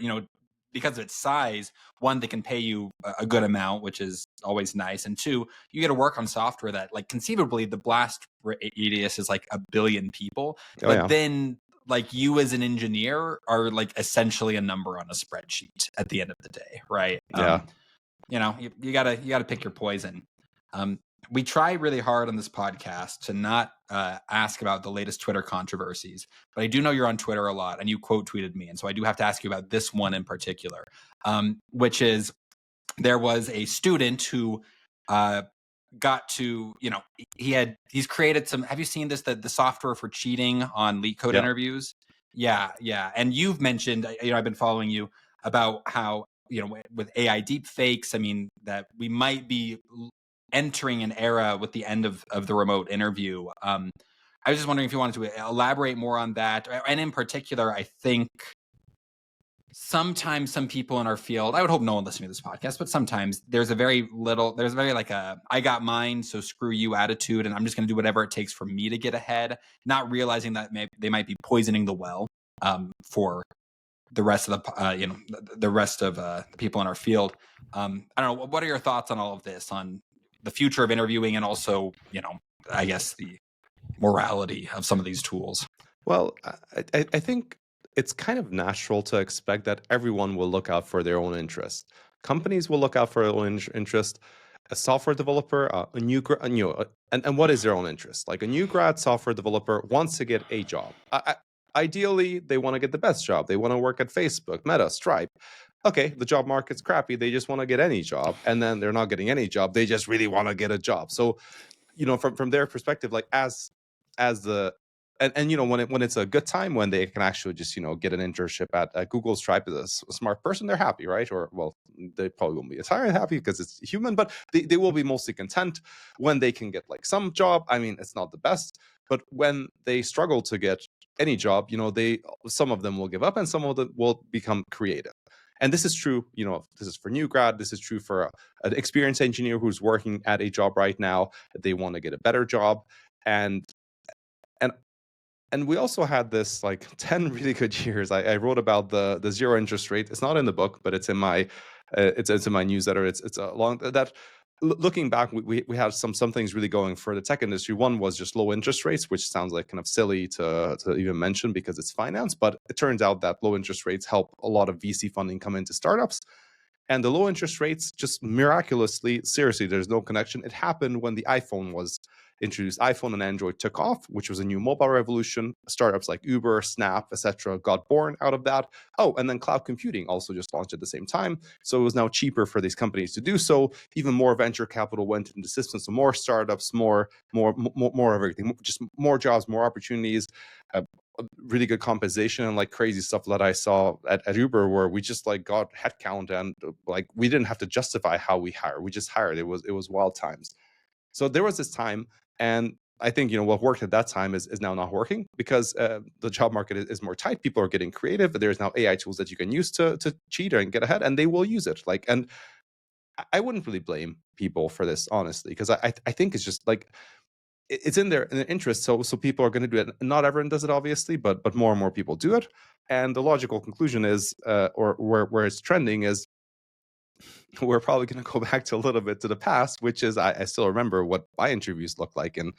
because of its size, one, they can pay you a good amount, which is always nice. And two, you get to work on software that, like, conceivably the blast radius is like 1 billion people. Oh, but yeah. then, like, you as an engineer are like essentially a number on a spreadsheet at the end of the day, right? Yeah. You gotta pick your poison. We try really hard on this podcast to not ask about the latest Twitter controversies, but I do know you're on Twitter a lot and you quote tweeted me. And so I do have to ask you about this one in particular, which is there was a student who got to, he's created some, have you seen this, the software for cheating on leak code interviews? Yeah. And you've mentioned, I've been following you about how, with AI deep fakes, I mean, that we might be entering an era with the end of the remote interview. I was just wondering if you wanted to elaborate more on that. And in particular, I think sometimes some people in our field, I would hope no one listening to this podcast, but sometimes there's a very like a, I got mine, so screw you attitude. And I'm just going to do whatever it takes for me to get ahead, not realizing that they might be poisoning the well for the rest of the rest of the people in our field. I don't know. What are your thoughts on all of this, on the future of interviewing, and also, I guess the morality of some of these tools? Well, I think it's kind of natural to expect that everyone will look out for their own interest. Companies will look out for their own interest. A software developer, and what is their own interest? Like a new grad software developer wants to get a job. Ideally, they want to get the best job. They want to work at Facebook, Meta, Stripe. Okay, the job market's crappy. They just want to get any job, and then they're not getting any job. They just really want to get a job. So, from their perspective, like as the when it's a good time, when they can actually just get an internship at Google, Stripe, as a smart person, they're happy, right? Or, well, they probably won't be entirely happy because it's human, but they will be mostly content when they can get like some job. I mean, it's not the best, but when they struggle to get any job, some of them will give up and some of them will become creative. And this is true, this is for new grad, this is true for an experienced engineer who's working at a job right now. They want to get a better job. And we also had this like 10 really good years. I wrote about the zero interest rate. It's not in the book, but it's in my it's in my newsletter. It's a long that. Looking back, we had some things really going for the tech industry. One was just low interest rates, which sounds like kind of silly to even mention because it's finance. But it turns out that low interest rates help a lot of VC funding come into startups. And the low interest rates just miraculously, seriously, there's no connection. It happened when the iPhone was introduced. iPhone and Android took off, which was a new mobile revolution. Startups like Uber, Snap, etc. got born out of that. Oh, and then cloud computing also just launched at the same time. So it was now cheaper for these companies to do so. Even more venture capital went into the system. So more startups, more of everything, just more jobs, more opportunities. Really good compensation and like crazy stuff that I saw at Uber, where we just like got headcount and like we didn't have to justify how we hire. We just hired. It was wild times. So there was this time, and I think what worked at that time is now not working because the job market is more tight. People are getting creative. There's now AI tools that you can use to cheat and get ahead, and they will use it. Like, and I wouldn't really blame people for this, honestly, because I think it's just like it's in their interest. So people are going to do it. Not everyone does it, obviously, but more and more people do it. And the logical conclusion is, or where it's trending is, we're probably going to go back to a little bit to the past, which is I still remember what my interviews looked like, and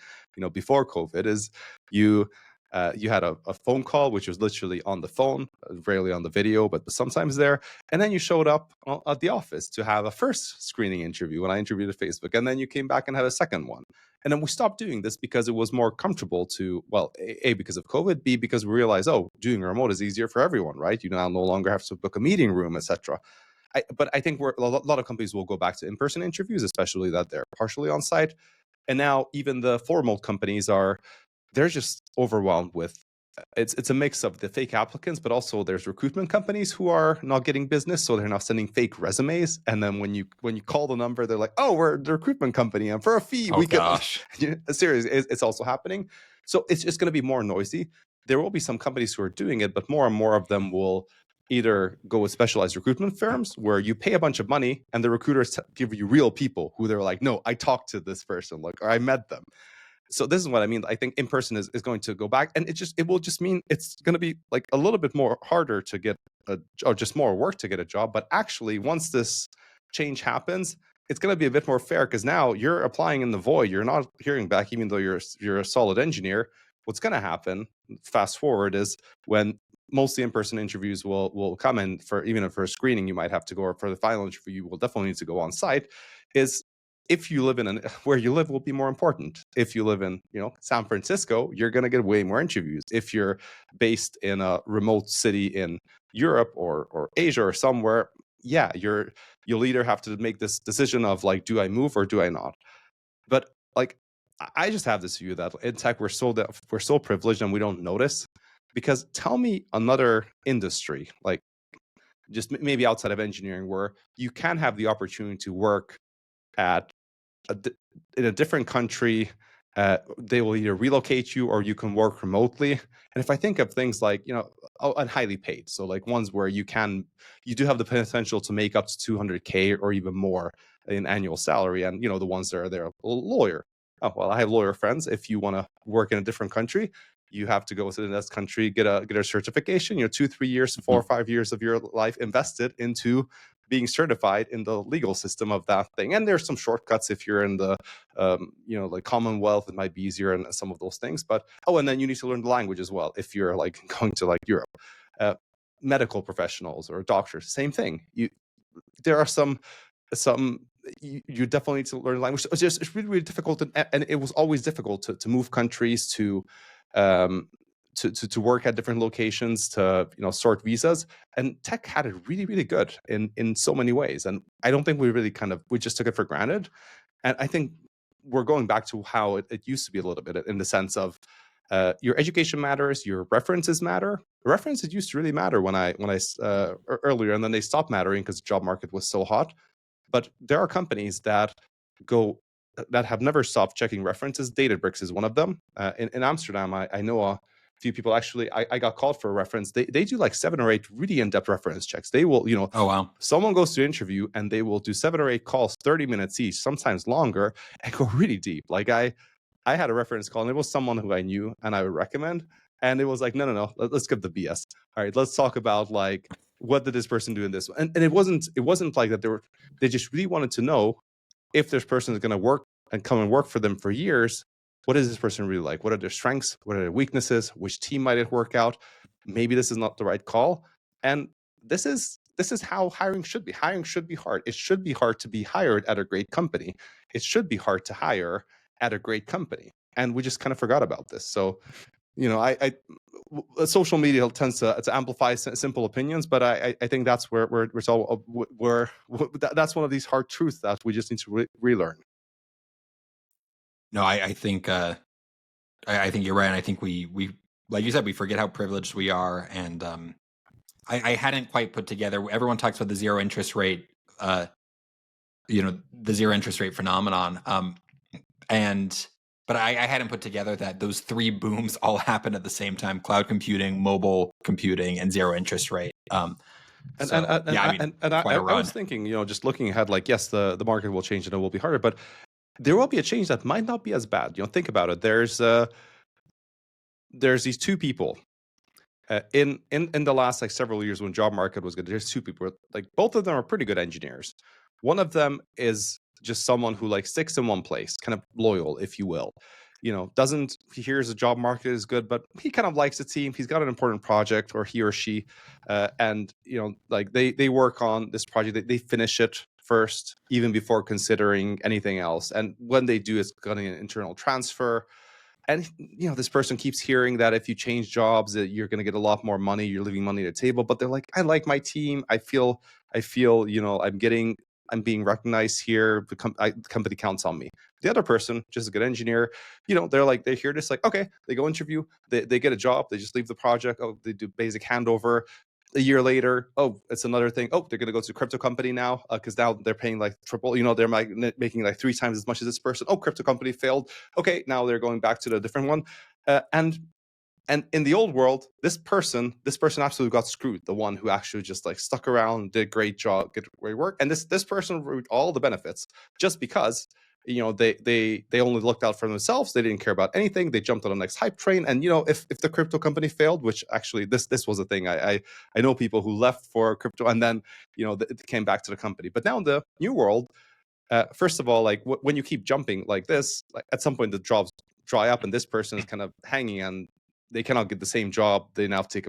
before COVID, is you had a phone call, which was literally on the phone, rarely on the video, but sometimes there, and then you showed up at the office to have a first screening interview when I interviewed at Facebook, and then you came back and had a second one. And then we stopped doing this because it was more comfortable to, well, A, because of COVID, B, because we realized, oh, doing remote is easier for everyone, right? You now no longer have to book a meeting room, etc. But I think a lot of companies will go back to in-person interviews, especially that they're partially on site. And now even the formal companies they're just overwhelmed with, it's a mix of the fake applicants, but also there's recruitment companies who are not getting business, so they're now sending fake resumes. And then when you call the number, they're like, oh, we're the recruitment company, and for a fee, we gosh. can. Seriously, it's also happening. So it's just going to be more noisy. There will be some companies who are doing it, but more and more of them will either go with specialized recruitment firms where you pay a bunch of money and the recruiters give you real people who they're like, no, I talked to this person, like, or I met them. So this is what I mean. I think in person is going to go back, and it will just mean it's going to be like a little bit more harder to get or just more work to get a job. But actually, once this change happens, it's going to be a bit more fair, because now you're applying in the void. You're not hearing back, even though you're a solid engineer. What's going to happen, fast forward, is when mostly in-person interviews will come in, for even for a screening you might have to go, or for the final interview you will definitely need to go on site, is if you live where you live will be more important. If you live in San Francisco, you're going to get way more interviews. If you're based in a remote city in Europe or Asia or somewhere, yeah, you'll either have to make this decision of like, do I move or do I not? But like, I just have this view that in tech we're so privileged and we don't notice. Because tell me another industry, like just maybe outside of engineering, where you can have the opportunity to work in a different country. They will either relocate you or you can work remotely. And if I think of things like, and highly paid, so like ones where you do have the potential to make up to 200K or even more in annual salary. And, the ones that are there, a lawyer. Oh, well, I have lawyer friends. If you want to work in a different country, you have to go to the next country, get a certification, 2-3 years, 4 or 5 years of your life invested into being certified in the legal system of that thing. And there's some shortcuts if you're in the, like Commonwealth, it might be easier and some of those things. But, and then you need to learn the language as well if you're like going to like Europe. Medical professionals or doctors, same thing. There are some you definitely need to learn language. It's really, really difficult, and it was always difficult to move countries, to work at different locations, to sort visas. And tech had it really, really good in so many ways. And I don't think we really we just took it for granted. And I think we're going back to how it used to be a little bit, in the sense of your education matters, your references matter. References used to really matter when I earlier, and then they stopped mattering because the job market was so hot. But there are companies that have never stopped checking references. Databricks is one of them. In Amsterdam, I know a few people. Actually, I got called for a reference. They do like 7 or 8 really in-depth reference checks. They will, oh wow, someone goes to interview and they will do 7 or 8 calls, 30 minutes each, sometimes longer, and go really deep. Like I had a reference call, and it was someone who I knew and I would recommend, and it was like, no, let's skip the BS. All right, let's talk about like, what did this person do in this? And it wasn't like that. They just really wanted to know if this person is going to work and come and work for them for years. What is this person really like? What are their strengths? What are their weaknesses? Which team might it work out? Maybe this is not the right call. And this is how hiring should be. Hiring should be hard. It should be hard to be hired at a great company. It should be hard to hire at a great company. And we just kind of forgot about this. So, social media tends to amplify simple opinions, but I think that's where that's one of these hard truths that we just need to relearn. No, I think I think you're right. And I think we like you said, we forget how privileged we are. And I hadn't quite put together. Everyone talks about the zero interest rate, the zero interest rate phenomenon, But I hadn't put together that those 3 booms all happen at the same time: cloud computing, mobile computing, and zero interest rate. I was thinking, just looking ahead, like, yes, the market will change and it will be harder. But there will be a change that might not be as bad. Think about it. There's these two people in the last like several years when job market was good. There's two people, like both of them are pretty good engineers. One of them is just someone who like sticks in one place, kind of loyal, if you will. Doesn't he hears the job market is good, but he kind of likes the team. He's got an important project, or he or she, and like they work on this project. They finish it first, even before considering anything else. And when they do, it's got an internal transfer. And this person keeps hearing that if you change jobs, that you're going to get a lot more money, you're leaving money at the table. But they're like, I like my team. I feel I'm being recognized here. The company counts on me. The other person, just a good engineer, they hear this, like, okay, they go interview, they get a job, they just leave the project. Oh, they do basic handover. A year later, oh, it's another thing. Oh, they're going to go to a crypto company now, because now they're paying like triple. They're making like 3 times as much as this person. Oh, crypto company failed. Okay, now they're going back to the different one. And in the old world, this person absolutely got screwed. The one who actually just like stuck around, did a great job, did great work, and this person reaped all the benefits just because they only looked out for themselves. They didn't care about anything. They jumped on the next hype train. And if the crypto company failed, which actually this was a thing, I know people who left for crypto and then it came back to the company. But now in the new world, first of all, like when you keep jumping like this, like at some point the jobs dry up and this person is kind of hanging and they cannot get the same job. They now have to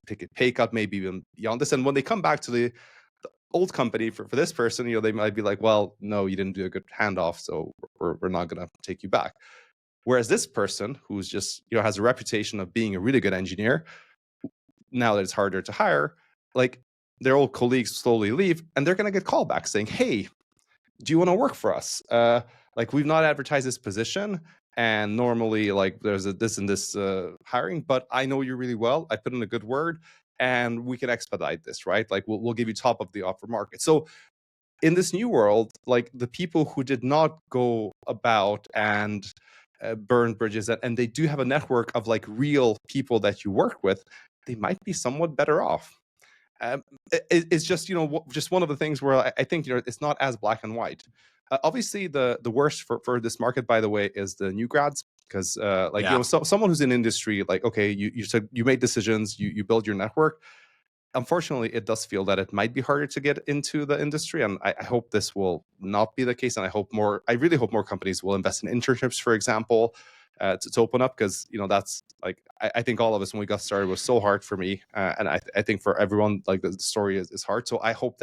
take a pay cut, maybe even beyond this. And when they come back to the old company for this person, they might be like, well, no, you didn't do a good handoff, so we're not going to take you back. Whereas this person, who's just has a reputation of being a really good engineer, now that it's harder to hire, like their old colleagues slowly leave, and they're going to get callbacks saying, hey, do you want to work for us? Like, we've not advertised this position, and normally like there's this and this hiring, but I know you really well. I put in a good word, and we can expedite this, right? Like we'll give you top of the offer market. So in this new world, like the people who did not go about and burn bridges, and they do have a network of like real people that you work with, they might be somewhat better off. It's just just one of the things where I think it's not as black and white. Obviously, the worst for this market, by the way, is the new grads, because someone who's in industry, like, okay, you made decisions, you build your network. Unfortunately, it does feel that it might be harder to get into the industry, and I hope this will not be the case. And I really hope more companies will invest in internships, for example, to open up, because that's like I think all of us when we got started was so hard for me, and I think for everyone, like the story is hard. So I hope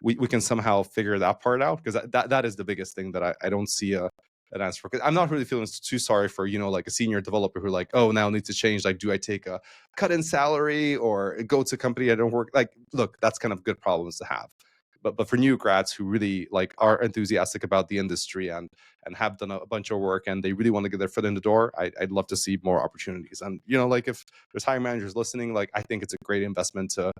we can somehow figure that part out, because that is the biggest thing that I don't see an answer for. Because I'm not really feeling too sorry for like a senior developer who like, oh, now needs to change. Like, do I take a cut in salary or go to a company I don't work? Like, look, that's kind of good problems to have. But for new grads who really like are enthusiastic about the industry and have done a bunch of work and they really want to get their foot in the door, I'd love to see more opportunities. And like if there's hiring managers listening, like I think it's a great investment to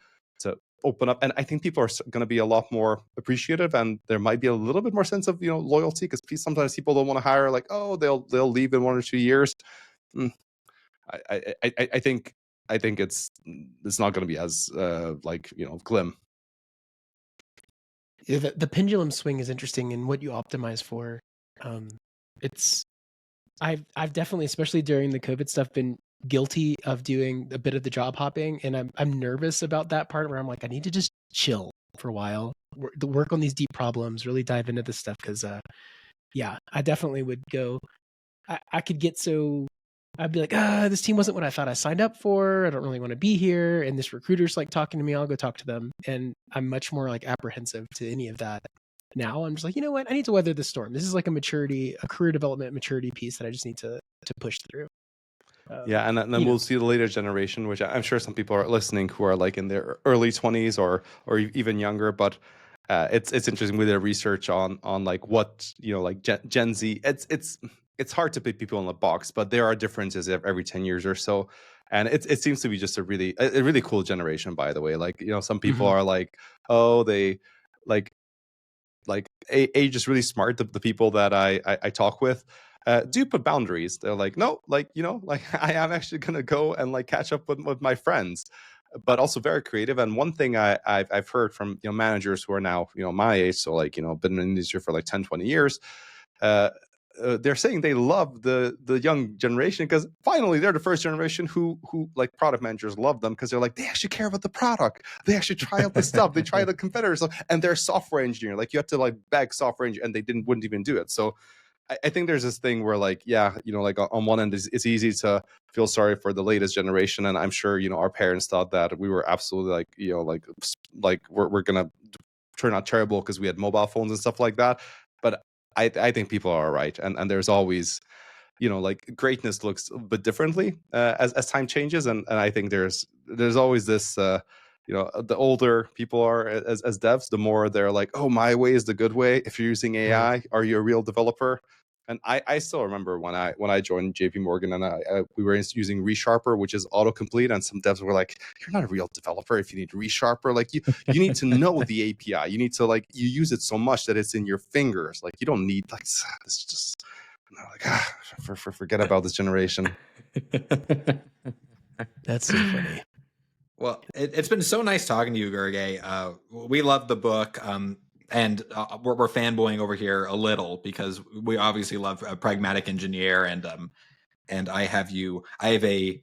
open up. And I think people are going to be a lot more appreciative, and there might be a little bit more sense of loyalty, because sometimes people don't want to hire, like, oh, they'll leave in 1 or 2 years. I think it's not going to be as glim. The pendulum swing is interesting in what you optimize for. I've definitely, especially during the COVID stuff, been guilty of doing a bit of the job hopping, and I'm nervous about that part where I'm like, I need to just chill for a while, work on these deep problems, really dive into this stuff, because I definitely would go. I could get so I'd be like, this team wasn't what I thought I signed up for. I don't really want to be here. And this recruiter's like talking to me. I'll go talk to them. And I'm much more like apprehensive to any of that. Now I'm just like, you know what? I need to weather the storm. This is like a career development maturity piece that I just need to push through. And then we'll see the later generation, which I'm sure some people are listening who are like in their early 20s or even younger. But it's interesting with their research on like what like Gen Z. It's hard to put people in a box, but there are differences every 10 years or so. And it seems to be just a really cool generation, by the way. Like, some people are like, oh, they like age is really smart. The people that I talk with do put boundaries. They're like, no, like, like I am actually going to go and like catch up with my friends, but also very creative. And one thing I've heard from, managers who are now, my age, so like, been in the industry for like 10, 20 years, they're saying they love the young generation because finally they're the first generation who like product managers love them because they're like, they actually care about the product, they actually try out the stuff, they try the competitors, and they're software engineer. Like you have to like beg software engineer, and they wouldn't even do it. So I think there's this thing where like, yeah, like on one end it's easy to feel sorry for the latest generation, and I'm sure our parents thought that we were absolutely like we're gonna turn out terrible because we had mobile phones and stuff like that. But I think people are all right, and there's always like greatness looks a bit differently as time changes, and I think there's always this the older people are as devs, the more they're like, oh, my way is the good way. If you're using AI, are you a real developer? And I still remember when I joined JP Morgan, and we were using ReSharper, which is autocomplete, and some devs were like, you're not a real developer if you need ReSharper. Like you need to know the API. You need to like you use it so much that it's in your fingers. Like you don't need like it's just like forget about this generation. That's so funny. Well, it's been so nice talking to you, Gergely. We love the book. And we're fanboying over here a little because we obviously love Pragmatic Engineer, and I have a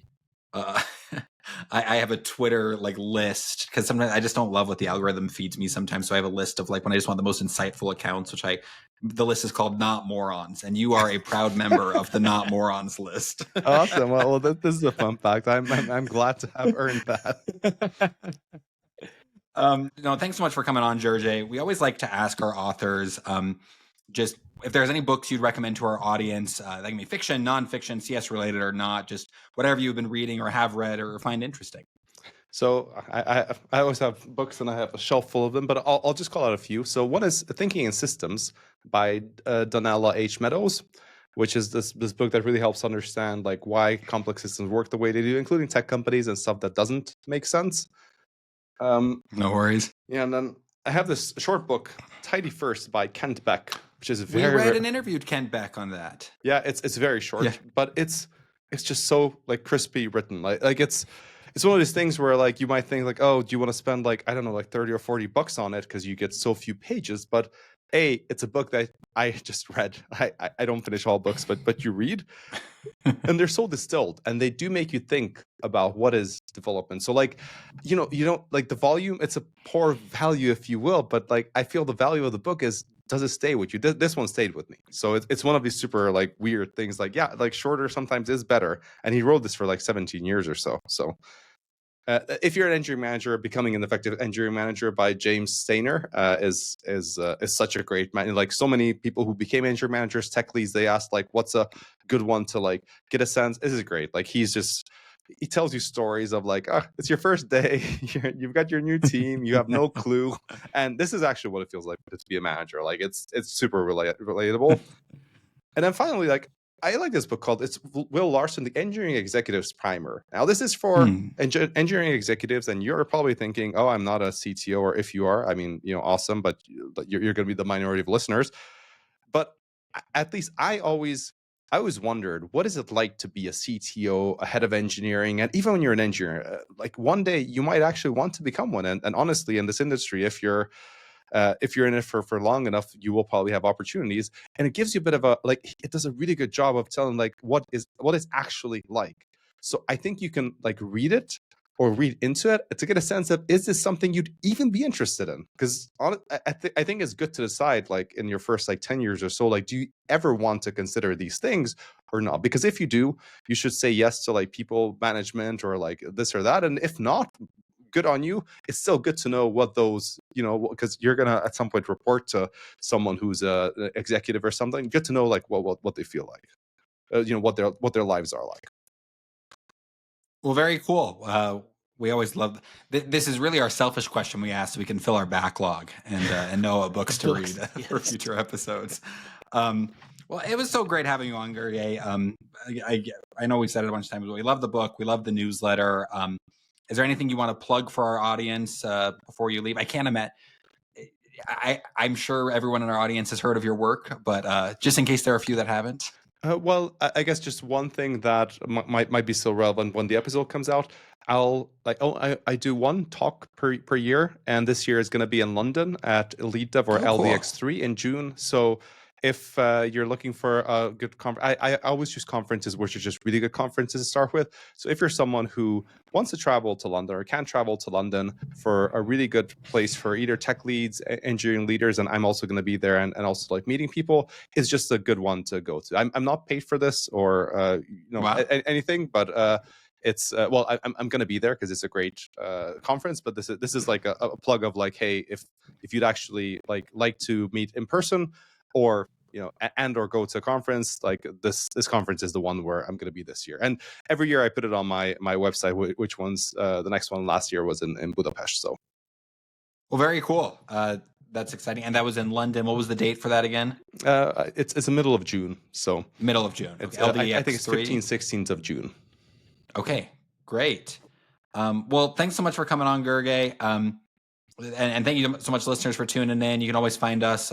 I have a Twitter like list because sometimes I just don't love what the algorithm feeds me sometimes. So I have a list of like when I just want the most insightful accounts, the list is called Not Morons, and you are a proud member of the Not Morons list. Awesome. Well, this is a fun fact. I'm glad to have earned that. No, thanks so much for coming on, Gergely. We always like to ask our authors just if there's any books you'd recommend to our audience. That can be fiction, nonfiction, CS related or not, just whatever you've been reading or have read or find interesting. So I always have books, and I have a shelf full of them, but I'll just call out a few. So one is Thinking in Systems by Donella H. Meadows, which is this book that really helps understand like why complex systems work the way they do, including tech companies and stuff that doesn't make sense. No worries. Yeah, and then I have this short book, Tidy First by Kent Beck, which is we read and interviewed Kent Beck on that. Yeah, it's very short, but it's just so like crispy written. Like it's one of these things where like you might think like, oh, do you want to spend like I don't know like $30 or $40 on it because you get so few pages? But it's a book that I just read. I don't finish all books, but you read, and they're so distilled, and they do make you think about what is development. So like, you don't like the volume. It's a poor value, if you will, but like I feel the value of the book is, does it stay with you? This one stayed with me. So it's one of these super like weird things. Like like shorter sometimes is better, and he wrote this for like 17 years or so. So. If you're an engineering manager, Becoming an Effective Engineering Manager by James Stanier is such a great man. Like so many people who became engineering managers, tech leads, they asked like, what's a good one to like get a sense? This is great. Like he tells you stories of like, it's your first day, you've got your new team, you have no clue, and this is actually what it feels like to be a manager. Like it's super relatable. And then finally, like. I like this book called Will Larson, The Engineering Executives Primer. Now, this is for engineering executives, and you're probably thinking, oh, I'm not a CTO, or if you are, I mean, awesome, but you're going to be the minority of listeners. But at least I always wondered, what is it like to be a CTO, a head of engineering? And even when you're an engineer, like one day you might actually want to become one. And honestly, in this industry, if you're in it for long enough, you will probably have opportunities, and it gives you a bit of a like. It does a really good job of telling like what is actually like. So I think you can like read it or read into it to get a sense of, is this something you'd even be interested in? Because I think it's good to decide like in your first like 10 years or so, like, do you ever want to consider these things or not? Because if you do, you should say yes to like people management or like this or that, and if not, good on you. It's still good to know what those, because you're gonna at some point report to someone who's a executive or something. Good to know like what they feel like, what their lives are like. Well, very cool. We always love this. Is really our selfish question we ask so we can fill our backlog and know what books to read for future episodes. Well, it was so great having you on, Gergely. I know we said it a bunch of times, but we love the book. We love the newsletter. Is there anything you want to plug for our audience before you leave? I can't imagine. I'm sure everyone in our audience has heard of your work, but just in case there are a few that haven't. Well, I guess just one thing that might be so relevant when the episode comes out. I do one talk per year, and this year is going to be in London at Elite Dev or LDX3 in June. So if you're looking for a good conference, I always choose conferences which are just really good conferences to start with. So if you're someone who wants to travel to London or can travel to London for a really good place for either tech leads, engineering leaders, and I'm also going to be there and also like meeting people, is just a good one to go to. I'm not paid for this or Wow. anything, but it's well, I'm going to be there because it's a great conference. But this is like a plug of like, hey, if you'd actually like to meet in person, or and or go to a conference, like this conference is the one where I'm going to be this year. And every year I put it on my website which one's the next one. Last year was in Budapest. So well, very cool. That's exciting. And that was in London. What was the date for that again? It's the middle of June. So middle of June. It's, LDX I think it's 15th, 16th of June. Okay, great. Well, thanks so much for coming on, Gergely. And thank you so much, listeners, for tuning in. You can always find us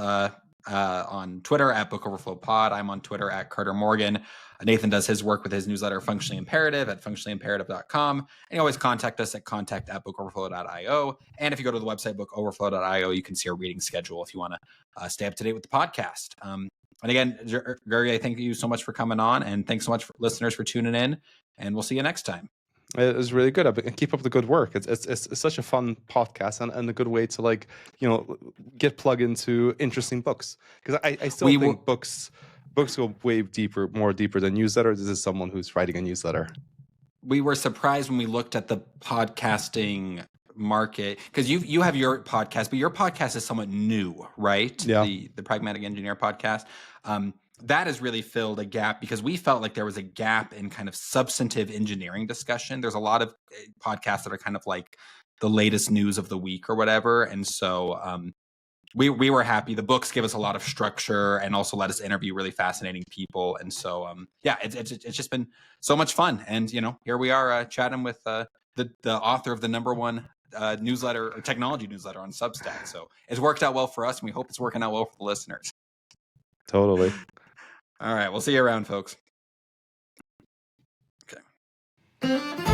on Twitter at Book Overflow Pod. I'm on Twitter at Carter Morgan. Nathan does his work with his newsletter, Functionally Imperative, at functionallyimperative.com. And you always contact us at contact@bookoverflow.io. And if you go to the website, bookoverflow.io, you can see our reading schedule if you want to stay up to date with the podcast. And again, Gergely, thank you so much for coming on. And thanks so much, for listeners, for tuning in. And we'll see you next time. It was really good. Keep up the good work. It's such a fun podcast and a good way to get plugged into interesting books, because I still think books go way more deeper than newsletters. This is someone who's writing a newsletter. We were surprised when we looked at the podcasting market, because you have your podcast, but your podcast is somewhat new, right? Yeah. The Pragmatic Engineer podcast. That has really filled a gap, because we felt like there was a gap in kind of substantive engineering discussion. There's a lot of podcasts that are kind of like the latest news of the week or whatever. And so we were happy. The books give us a lot of structure and also let us interview really fascinating people. And so, it's just been so much fun. And, here we are chatting with the author of the #1 newsletter or technology newsletter on Substack. So it's worked out well for us, and we hope it's working out well for the listeners. Totally. All right. We'll see you around, folks. Okay.